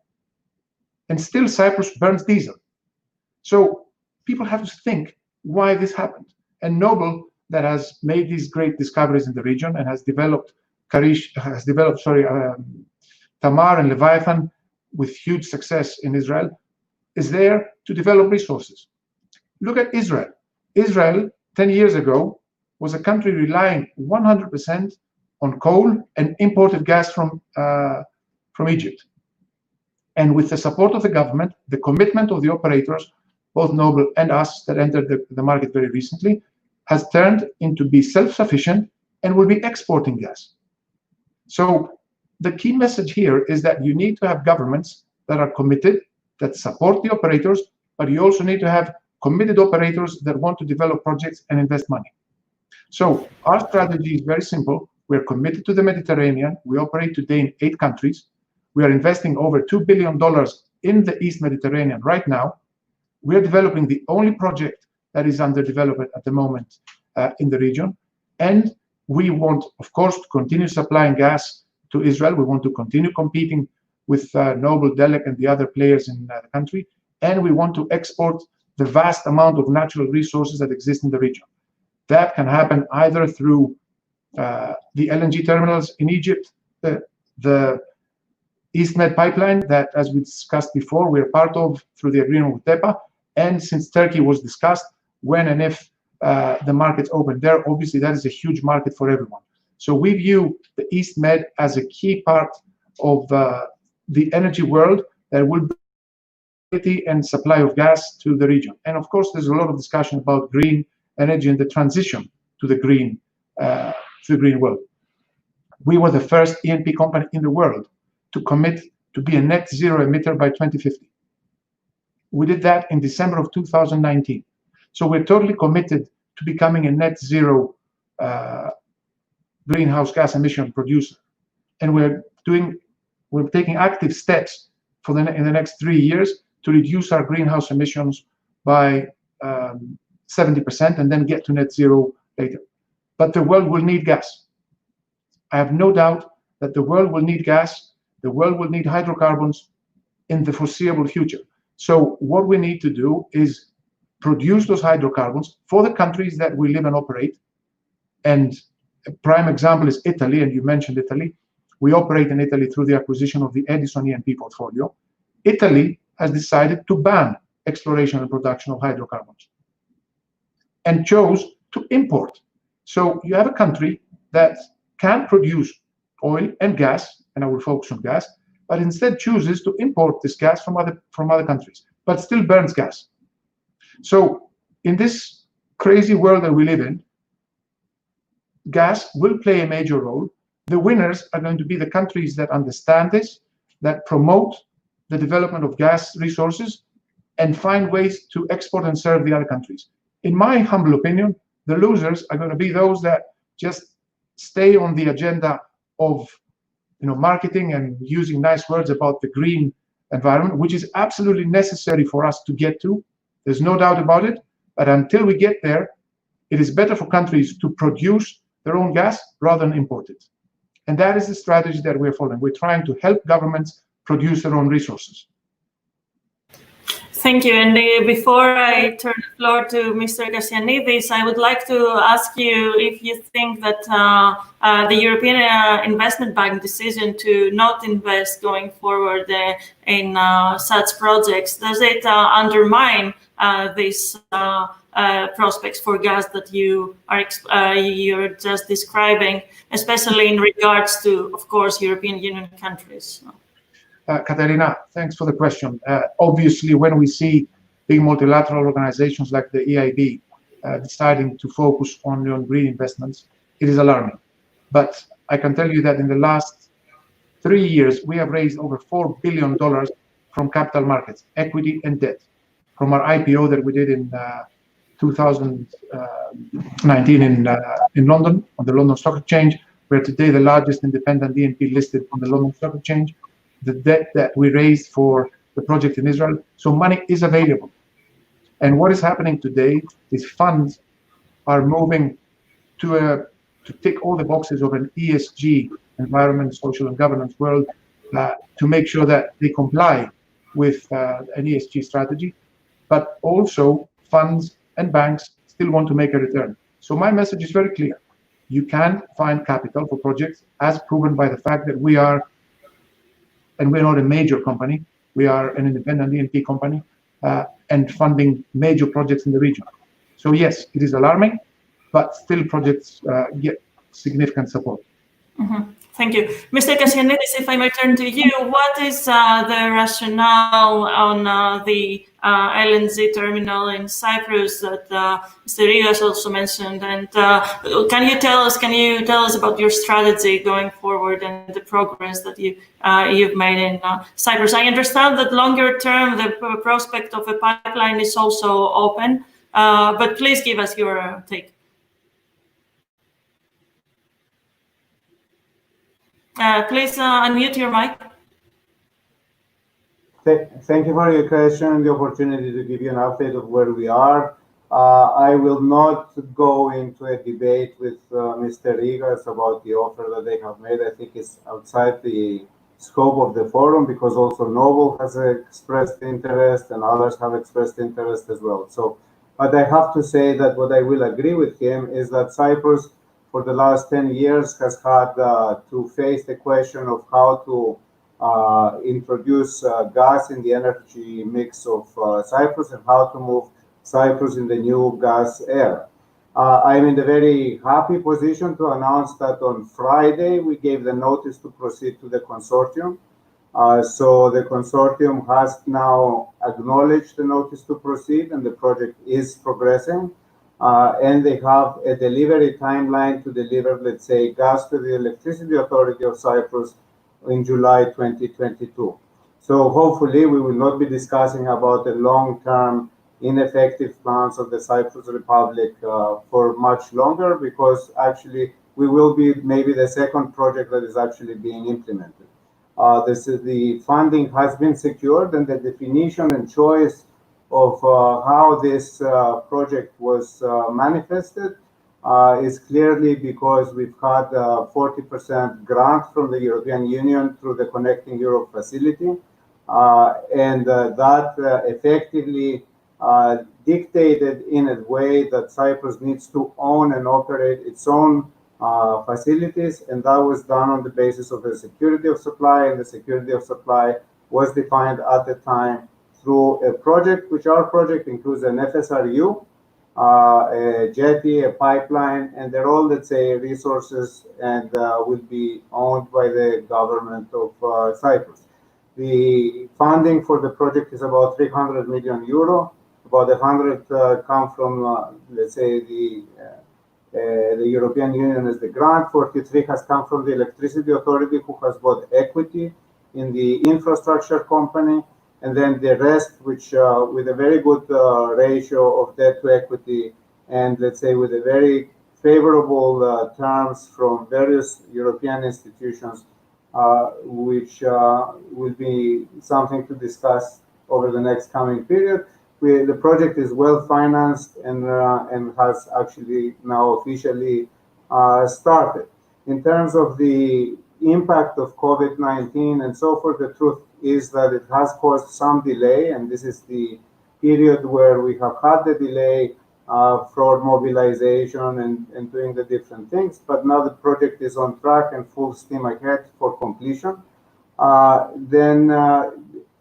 And still Cyprus burns diesel. So people have to think why this happened. And Noble, that has made these great discoveries in the region and has developed Tamar and Leviathan with huge success in Israel, is there to develop resources. Look at Israel. Israel, 10 years ago, was a country relying 100% on coal and imported gas from Egypt. And with the support of the government, the commitment of the operators, both Noble and us that entered the market very recently, has turned into be self-sufficient and will be exporting gas. So the key message here is that you need to have governments that are committed, that support the operators, but you also need to have committed operators that want to develop projects and invest money. So our strategy is very simple. We're committed to the Mediterranean. We operate today in 8 countries. We are investing over $2 billion in the East Mediterranean right now. We are developing the only project that is under development at the moment in the region. And we want, of course, to continue supplying gas to Israel. We want to continue competing with Noble, Delek, and the other players in the country. And we want to export the vast amount of natural resources that exist in the region. That can happen either through the LNG terminals in Egypt, the East Med pipeline that, as we discussed before, we're part of through the agreement with TEPA. And since Turkey was discussed, when and if the markets open there, obviously that is a huge market for everyone. So we view the East Med as a key part of the energy world that will bring and supply of gas to the region. And of course, there's a lot of discussion about green energy and the transition to the green world. We were the first E&P company in the world to commit to be a net zero emitter by 2050. We did that in December of 2019. So we're totally committed to becoming a net zero greenhouse gas emission producer. And we're taking active steps in the next 3 years to reduce our greenhouse emissions by 70% and then get to net zero later. But the world will need gas. I have no doubt that the world will need gas, the world will need hydrocarbons in the foreseeable future. So what we need to do is produce those hydrocarbons for the countries that we live and operate. And a prime example is Italy, and you mentioned Italy. We operate in Italy through the acquisition of the Edison E&P portfolio. Italy has decided to ban exploration and production of hydrocarbons and chose to import. So you have a country that can produce oil and gas, and I will focus on gas, but instead chooses to import this gas from other countries, but still burns gas. So in this crazy world that we live in, gas will play a major role. The winners are going to be the countries that understand this, that promote the development of gas resources, and find ways to export and serve the other countries. In my humble opinion, the losers are going to be those that just stay on the agenda of marketing and using nice words about the green environment, which is absolutely necessary for us to get to. There's no doubt about it. But until we get there, it is better for countries to produce their own gas rather than import it. And that is the strategy that we're following. We're trying to help governments produce their own resources. Thank you. And before I turn the floor to Mr. Kassianidis, I would like to ask you if you think that the European Investment Bank decision to not invest going forward in such projects, does it undermine these prospects for gas that you're just describing, especially in regards to, of course, European Union countries? Katerina, thanks for the question. Obviously, when we see big multilateral organizations like the EIB deciding to focus only on green investments, it is alarming. But I can tell you that in the last 3 years, we have raised over $4 billion from capital markets, equity and debt, from our IPO that we did in 2019 in London, on the London Stock Exchange. We're today the largest independent E&P listed on the London Stock Exchange. The debt that we raised for the project in Israel. So money is available. And what is happening today is funds are moving to tick all the boxes of an ESG, environment, social, and governance world, to make sure that they comply with an ESG strategy. But also funds and banks still want to make a return. So my message is very clear. You can find capital for projects, as proven by the fact that we are, and we're not a major company, we are an independent E&P company, and funding major projects in the region. So yes, it is alarming, but still projects get significant support. Mm-hmm. Thank you. Mr. Kassianidis, if I may turn to you, what is the rationale on the LNG terminal in Cyprus that Mr. Rigas also mentioned? And can you tell us about your strategy going forward and the progress that you've made in Cyprus? I understand that longer term, the prospect of a pipeline is also open, but please give us your take. Please unmute your mic. Thank you for your question and the opportunity to give you an update of where we are. I will not go into a debate with Mr. Rigas about the offer that they have made. I think it's outside the scope of the forum, because also Noble has expressed interest and others have expressed interest as well. So, but I have to say that what I will agree with him is that Cyprus, for the last 10 years, has had to face the question of how to introduce gas in the energy mix of Cyprus and how to move Cyprus in the new gas era. I'm in the very happy position to announce that on Friday we gave the notice to proceed to the consortium. So the consortium has now acknowledged the notice to proceed, and the project is progressing. And they have a delivery timeline to deliver, let's say, gas to the Electricity Authority of Cyprus in July 2022. So hopefully we will not be discussing about the long-term ineffective plans of the Cyprus Republic for much longer, because actually we will be maybe the second project that is actually being implemented. The funding has been secured, and the definition and choice of how this project was manifested is clearly because we've had a 40% grant from the European Union through the Connecting Europe facility, and that effectively dictated in a way that Cyprus needs to own and operate its own facilities, and that was done on the basis of the security of supply, and the security of supply was defined at the time through a project, which our project includes an FSRU, a jetty, a pipeline, and they're all, let's say, resources and will be owned by the government of Cyprus. The funding for the project is about 300 million euro. About 100 come from, let's say, the European Union as the grant. 43 has come from the Electricity Authority, who has bought equity in the infrastructure company. And then the rest, which with a very good ratio of debt to equity, and let's say with a very favorable terms from various European institutions, which will be something to discuss over the next coming period. The project is well financed and has actually now officially started. In terms of the impact of COVID-19 and so forth, the truth is that it has caused some delay, and this is the period where we have had the delay for mobilization and doing the different things, but now the project is on track and full steam ahead for completion.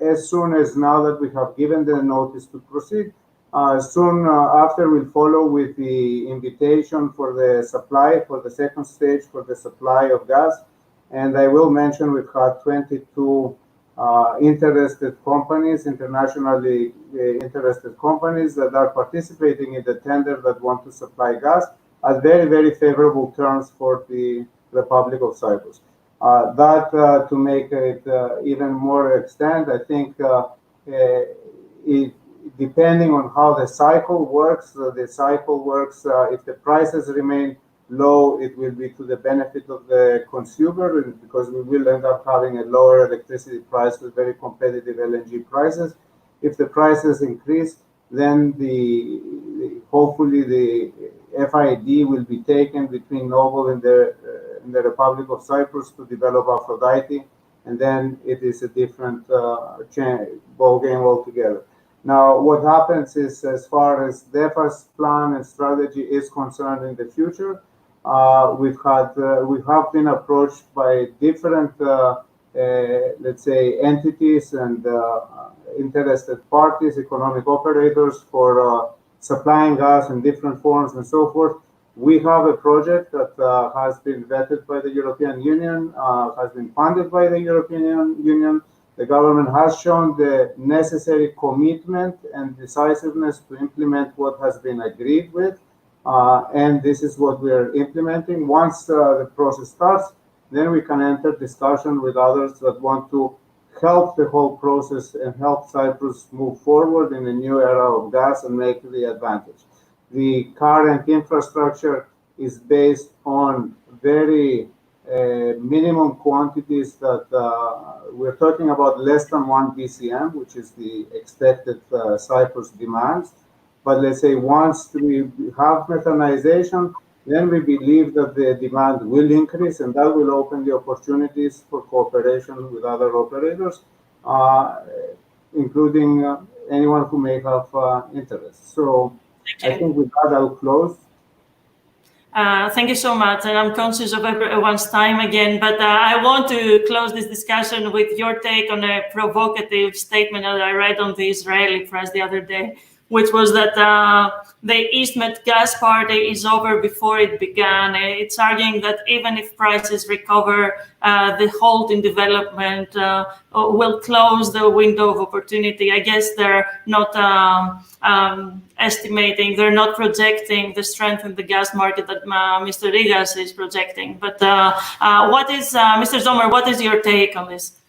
As soon as now that we have given the notice to proceed, soon after we'll follow with the invitation for the supply, for the second stage for the supply of gas. And I will mention we've had 22 interested companies, internationally interested companies that are participating in the tender that want to supply gas at very, very favorable terms for the Republic of Cyprus. To make it even more extent, I think depending on how the cycle works, if the prices remain low, it will be to the benefit of the consumer because we will end up having a lower electricity price with very competitive LNG prices. If the prices increase, then hopefully the FID will be taken between Noble and the Republic of Cyprus to develop Aphrodite, and then it is a different ball game altogether. Now, what happens is, as far as DEFA's plan and strategy is concerned in the future, we have been approached by different, let's say, entities and interested parties, economic operators for supplying gas in different forms and so forth. We have a project that has been vetted by the European Union, has been funded by the European Union. The government has shown the necessary commitment and decisiveness to implement what has been agreed with, and this is what we are implementing. Once the process starts, then we can enter discussion with others that want to help the whole process and help Cyprus move forward in a new era of gas and make the advantage. The current infrastructure is based on very minimum quantities that we're talking about, less than 1 BCM, which is the expected Cyprus demands. But let's say once we have methanization, then we believe that the demand will increase, and that will open the opportunities for cooperation with other operators, including anyone who may have interest. So I think with that, I'll close. Thank you so much, and I'm conscious of everyone's time again, but I want to close this discussion with your take on a provocative statement that I read on the Israeli press the other day, which was that the East Med gas party is over before it began. It's arguing that even if prices recover, the halt in development will close the window of opportunity. I guess they're not estimating, they're not projecting the strength in the gas market that Mr. Rigas is projecting. But what is, Mr. Zomer, what is your take on this?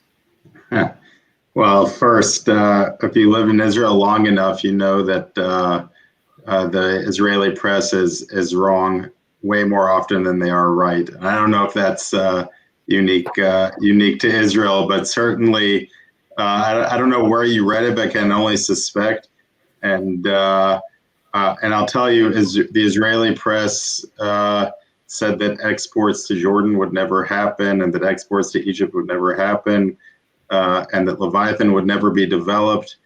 Well, first, if you live in Israel long enough, you know that the Israeli press is wrong way more often than they are right. And I don't know if that's unique to Israel, but certainly, I don't know where you read it, but I can only suspect. And I'll tell you, the Israeli press said that exports to Jordan would never happen, and that exports to Egypt would never happen. And that Leviathan would never be developed,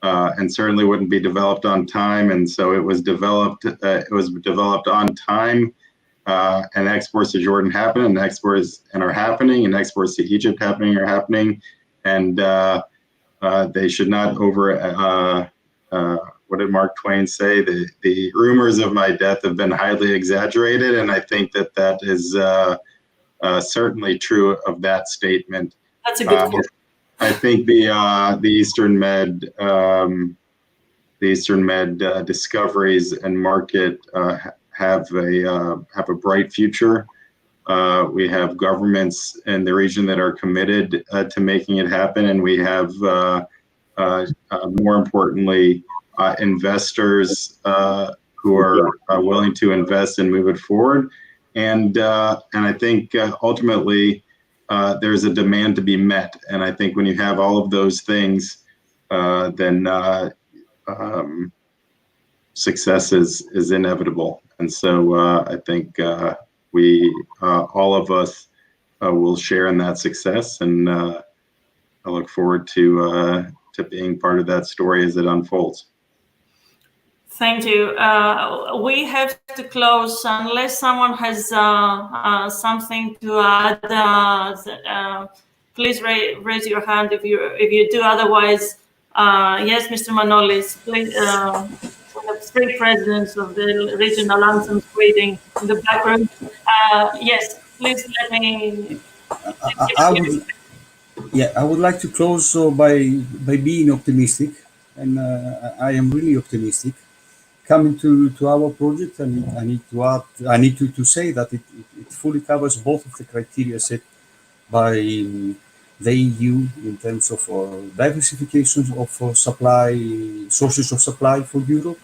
and certainly wouldn't be developed on time. And so it was developed. It was developed on time, and exports to Jordan happen, and exports are happening, and exports to Egypt are happening, and they should not what did Mark Twain say? The rumors of my death have been highly exaggerated, and I think that is certainly true of that statement. That's a good point. I think the Eastern Med discoveries and market have a bright future. We have governments in the region that are committed to making it happen, and we have more importantly investors who are willing to invest and move it forward. And I think ultimately, there's a demand to be met, and I think when you have all of those things, then success is inevitable. And so I think we all of us will share in that success, and I look forward to being part of that story as it unfolds. Thank you. We have to close unless someone has something to add. Please raise your hand if you do. Otherwise, yes, Mr. Manolis, please. We have 3 presidents of the regional AmCham reading in the background. Yes, please let me. I would like to close by being optimistic, and I am really optimistic. Coming to our project, and I need to say that it fully covers both of the criteria set by the EU in terms of diversification of supply, sources of supply for Europe,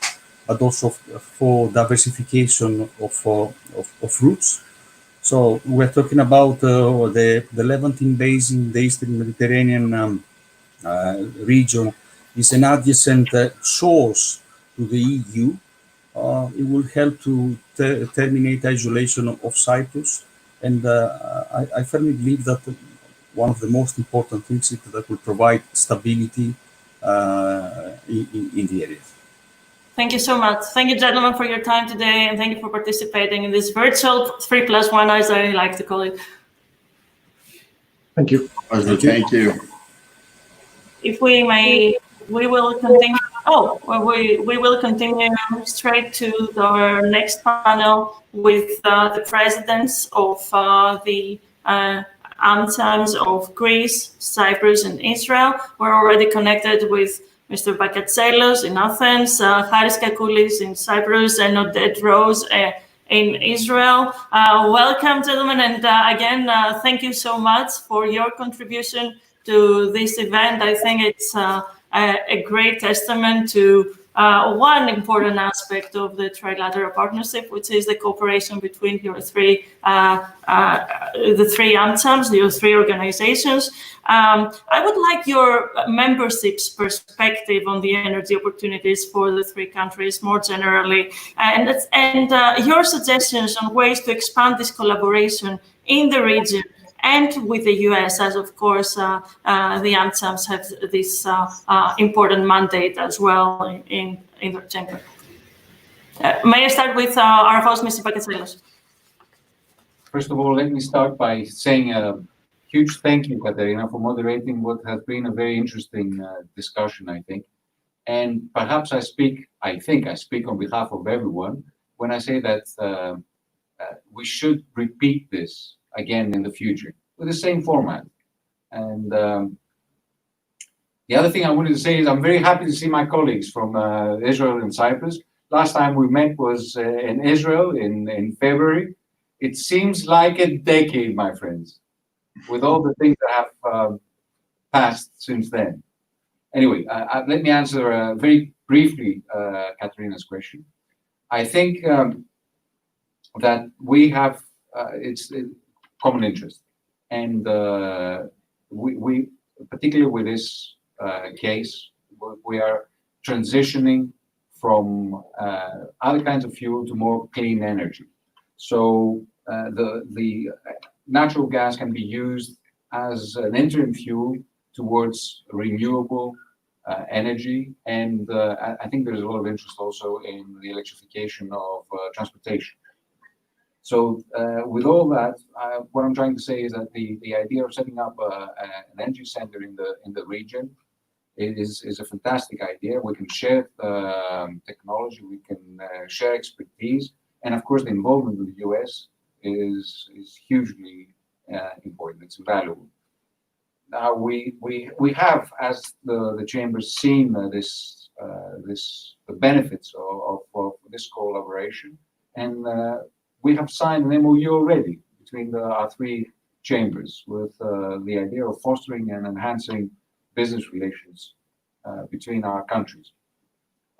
but also for diversification of routes. So we're talking about the Levantine basin, the Eastern Mediterranean region is an adjacent source to the EU. It will help to terminate isolation of Cyprus. And I firmly believe that one of the most important things is that will provide stability in the area. Thank you so much. Thank you, gentlemen, for your time today, and thank you for participating in this virtual 3+1, as I like to call it. Thank you. Thank you. If we may, we will continue. Oh, well, we will continue straight to our next panel with the presidents of the AmChams of Greece, Cyprus, and Israel. We're already connected with Mr. Bakatselos in Athens, Hatzidakis in Cyprus, and Odette Rose in Israel. Welcome, gentlemen, and again, thank you so much for your contribution to this event. I think it's a great testament to one important aspect of the trilateral partnership, which is the cooperation between your three, the three AmChams, your three organizations. I would like your membership's perspective on the energy opportunities for the three countries more generally, and your suggestions on ways to expand this collaboration in the region and with the US, as of course the AmChams have this important mandate as well in their chamber. May I start with our host, Mr. Bakatselos? First of all, let me start by saying a huge thank you, Katerina, for moderating what has been a very interesting discussion, I think. And perhaps I think I speak on behalf of everyone when I say that we should repeat this again in the future with the same format. And the other thing I wanted to say is I'm very happy to see my colleagues from Israel and Cyprus. Last time we met was in Israel in February. It seems like a decade, my friends, with all the things that have passed since then. Anyway, let me answer very briefly Katerina's question. I think that we have it's common interest, and we particularly with this case, we are transitioning from other kinds of fuel to more clean energy. So the natural gas can be used as an interim fuel towards renewable energy, and I think there's a lot of interest also in the electrification of transportation. So with all that, what I'm trying to say is that the idea of setting up an energy center in the region is a fantastic idea. We can share technology, we can share expertise, and of course the involvement of the US is hugely important. It's valuable. Now we have, as the chambers, seen the benefits of this collaboration, and we have signed an MOU already between our three chambers with the idea of fostering and enhancing business relations between our countries.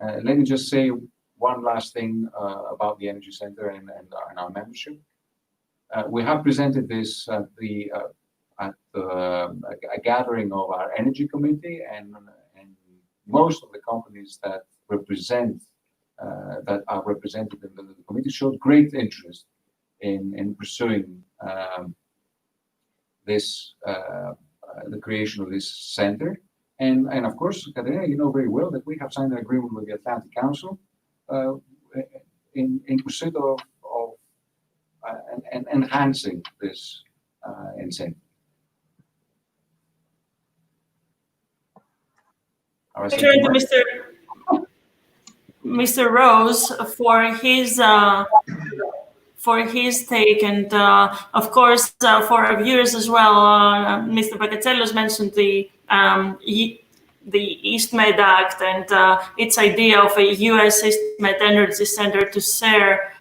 Let me just say one last thing about the Energy Center and our membership. We have presented this at a gathering of our Energy Committee, and most of the companies that are represented in the committee showed great interest in pursuing the creation of this center. And of course, Katerina, you know very well that we have signed an agreement with the Atlantic Council in pursuit of enhancing this incentive. Turn to Mr. Rose for his take, and of course for our viewers as well. Mr. Bakatselos mentioned the EastMed Act and its idea of a US EastMed Energy Center to share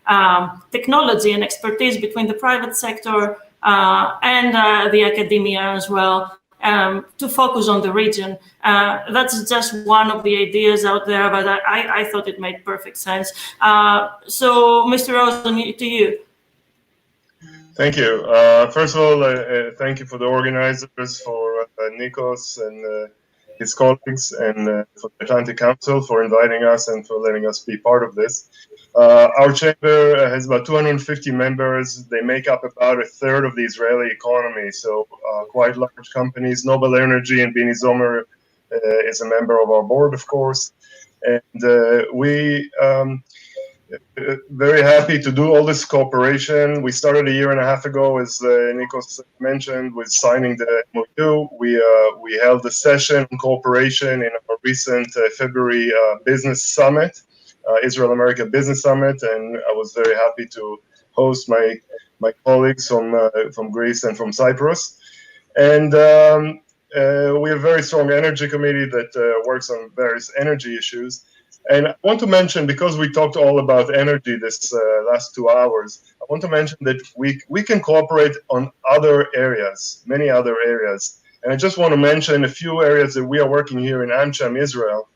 technology and expertise between the private sector and the academia as well, to focus on the region. That's just one of the ideas out there, but I thought it made perfect sense. So, Mr. Rose, to you. Thank you. First of all, thank you for the organizers, for Nikos and his colleagues, and for the Atlantic Council for inviting us and for letting us be part of this. Our chamber has about 250 members. They make up about a third of the Israeli economy, so quite large companies. Noble Energy and Bini Zomer is a member of our board, of course. And we very happy to do all this cooperation. We started a year and a half ago, as Nikos mentioned, with signing the MOU. We held a session on cooperation in our recent February business summit, Israel-America Business Summit, and I was very happy to host my colleagues from Greece and from Cyprus. And we have a very strong energy committee that works on various energy issues. And I want to mention, because we talked all about energy this last 2 hours, I want to mention that we can cooperate on other areas, many other areas. And I just want to mention a few areas that we are working here in AmCham Israel.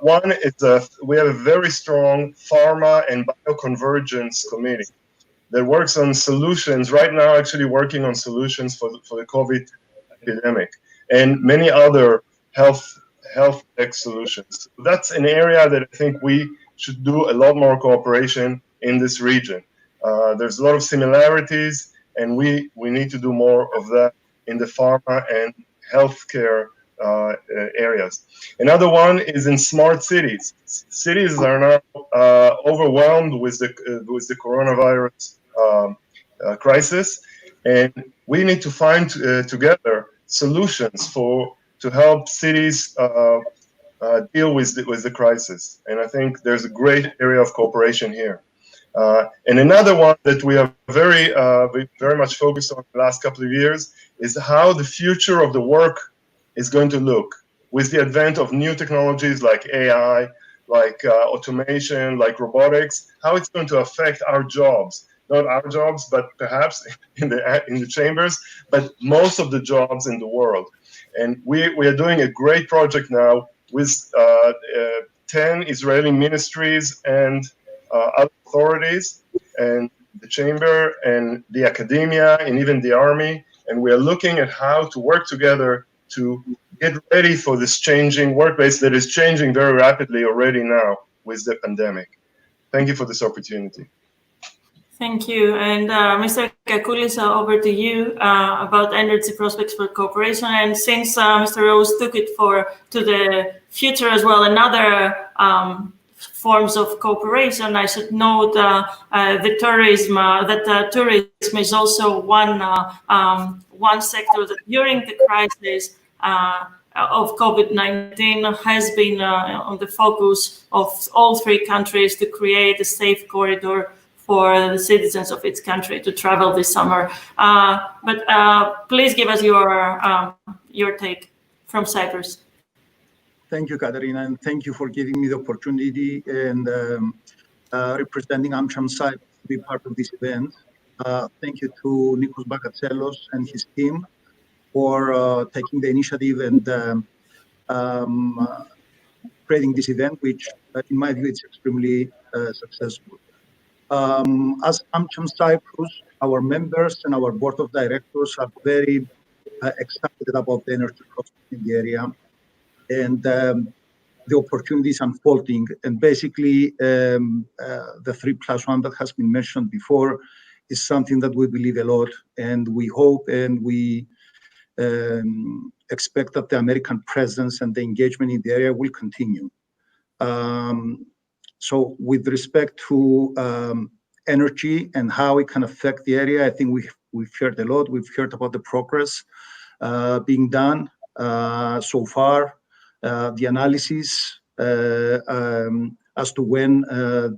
One is we have a very strong pharma and bioconvergence committee that works on solutions, right now actually working on solutions for the COVID epidemic and many other health tech solutions. That's an area that I think we should do a lot more cooperation in this region. There's a lot of similarities, and we need to do more of that in the pharma and healthcare areas. Another one is in smart cities. Cities are now overwhelmed with the coronavirus crisis, and we need to find together solutions to help cities deal with the crisis. And I think there's a great area of cooperation here. And another one that we are very much focused on the last couple of years is how the future of the work is going to look with the advent of new technologies like AI, like automation, like robotics, how it's going to affect our jobs. Not our jobs, but perhaps in the chambers, but most of the jobs in the world. And we are doing a great project now with 10 Israeli ministries and other authorities, and the chamber and the academia and even the army. And we are looking at how to work together to get ready for this changing workplace that is changing very rapidly already now with the pandemic. Thank you for this opportunity. Thank you. And Mr. Kakoulis, over to you about energy prospects for cooperation. And since Mr. Rose took it to the future as well, and other forms of cooperation, I should note the tourism, that tourism is also one sector that during the crisis of COVID-19 has been on the focus of all three countries to create a safe corridor for the citizens of its country to travel this summer. But please give us your take from Cyprus. Thank you, Katerina, and thank you for giving me the opportunity and representing AmCham Cyprus to be part of this event. Thank you to Nikos Bakatselos and his team for taking the initiative and creating this event, which in my view is extremely successful. As AmCham Cyprus, our members and our board of directors are very excited about the energy prospects in the area and the opportunities unfolding. And basically, the 3+1 that has been mentioned before is something that we believe a lot, and we hope and we expect that the American presence and the engagement in the area will continue. So with respect to energy and how it can affect the area, I think we've heard a lot. We've heard about the progress being done so far, the analysis as to when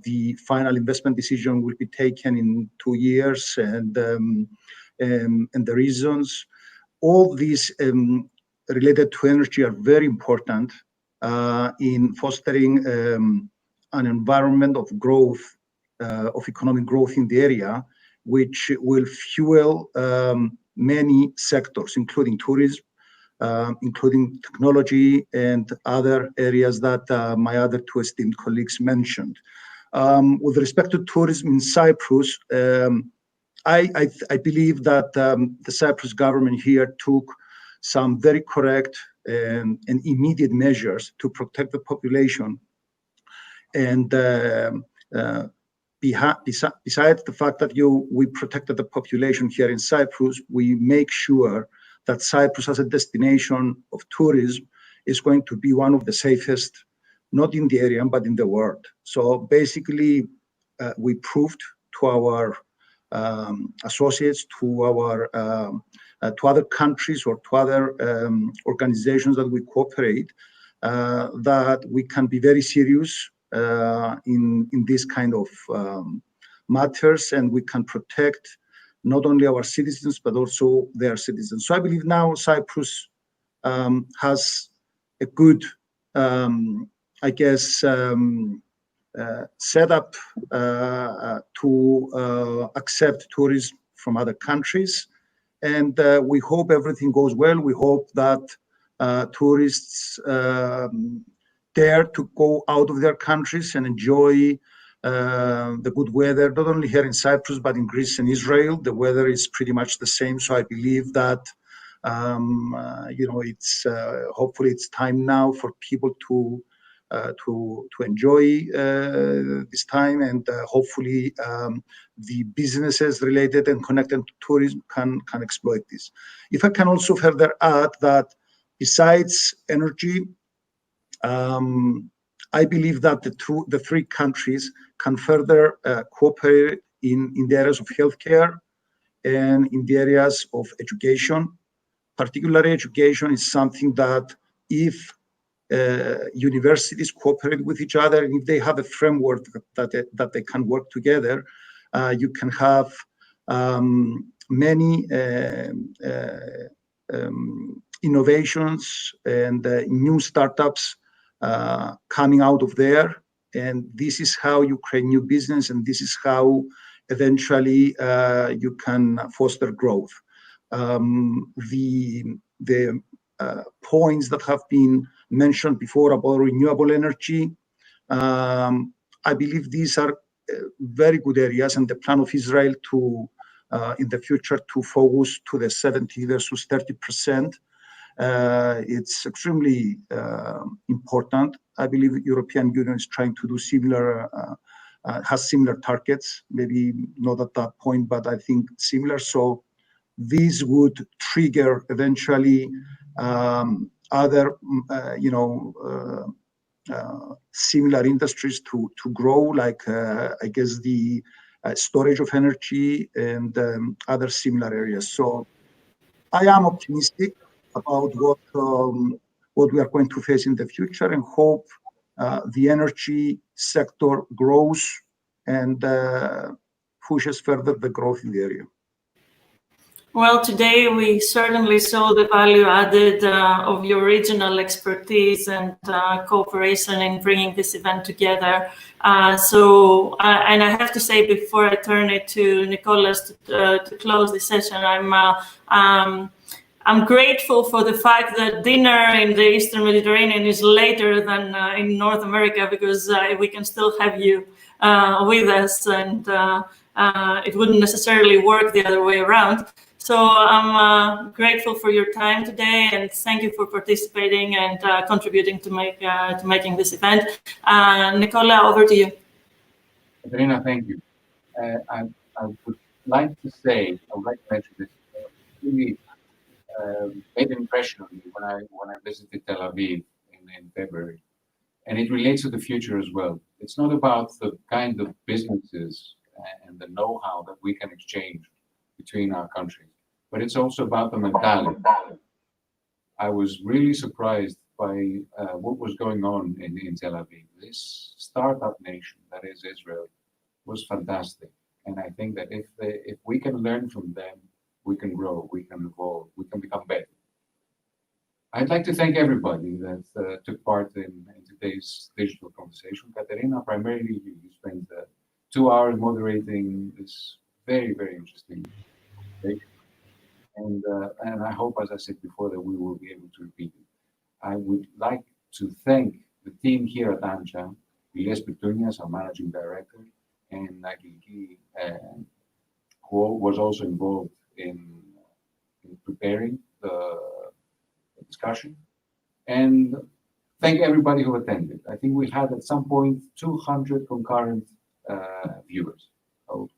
the final investment decision will be taken in 2 years and the reasons. All these related to energy are very important in fostering an environment of growth, of economic growth in the area, which will fuel many sectors, including tourism, including technology and other areas that my other two esteemed colleagues mentioned. With respect to tourism in Cyprus, I believe that the Cyprus government here took some very correct and immediate measures to protect the population. And besides the fact that we protected the population here in Cyprus, we make sure that Cyprus as a destination of tourism is going to be one of the safest, not in the area, but in the world. So basically, we proved to our associates, to other countries or to other organizations that we cooperate, that we can be very serious in this kind of matters, and we can protect not only our citizens but also their citizens. So I believe now Cyprus has a good, I guess, setup to accept tourism from other countries, and we hope everything goes well. We hope that tourists dare to go out of their countries and enjoy the good weather, not only here in Cyprus, but in Greece and Israel. The weather is pretty much the same. So I believe that, it's hopefully it's time now for people to enjoy this time, and hopefully the businesses related and connected to tourism can exploit this. If I can also further add that besides energy, I believe that the three countries can further cooperate in the areas of healthcare and in the areas of education. Particularly education is something that if universities cooperate with each other, and if they have a framework that they can work together, you can have many innovations and new startups coming out of there. And this is how you create new business, and this is how eventually you can foster growth. The points that have been mentioned before about renewable energy, I believe these are very good areas, and the plan of Israel to in the future to focus to the 70 versus 30%. It's extremely important. I believe the European Union is trying to do similar, has similar targets, maybe not at that point, but I think similar. So these would trigger eventually other, similar industries to grow, like I guess the storage of energy and other similar areas. So I am optimistic about what we are going to face in the future, and hope the energy sector grows and pushes further the growth in the area. Well, today we certainly saw the value added of your regional expertise and cooperation in bringing this event together. And I have to say, before I turn it to Nicholas to close the session, I'm grateful for the fact that dinner in the Eastern Mediterranean is later than in North America, because we can still have you with us, and it wouldn't necessarily work the other way around. So I'm grateful for your time today, and thank you for participating and contributing to making this event. Nicola, over to you. Katerina, thank you. I would like to mention this. Really made an impression on me when I visited Tel Aviv in February, and it relates to the future as well. It's not about the kind of businesses and the know-how that we can exchange between our countries, but it's also about the mentality. I was really surprised by what was going on in Tel Aviv. This startup nation that is Israel was fantastic, and I think that if we can learn from them, we can grow, we can evolve, we can become better. I'd like to thank everybody that took part in today's digital conversation. Katerina, primarily you spent 2 hours moderating this very, very interesting. And I hope, as I said before, that we will be able to repeat it. I would like to thank the team here at AmCham, Iles Petunias, our managing director, and Agiliki, who was also involved in preparing the discussion. And thank everybody who attended. I think we had at some point 200 concurrent viewers. So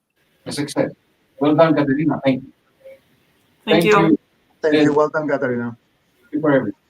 a success. Well done, Katerina. Thank you. Thank you. Thank you. Well done, Katerina. Thank you for everything.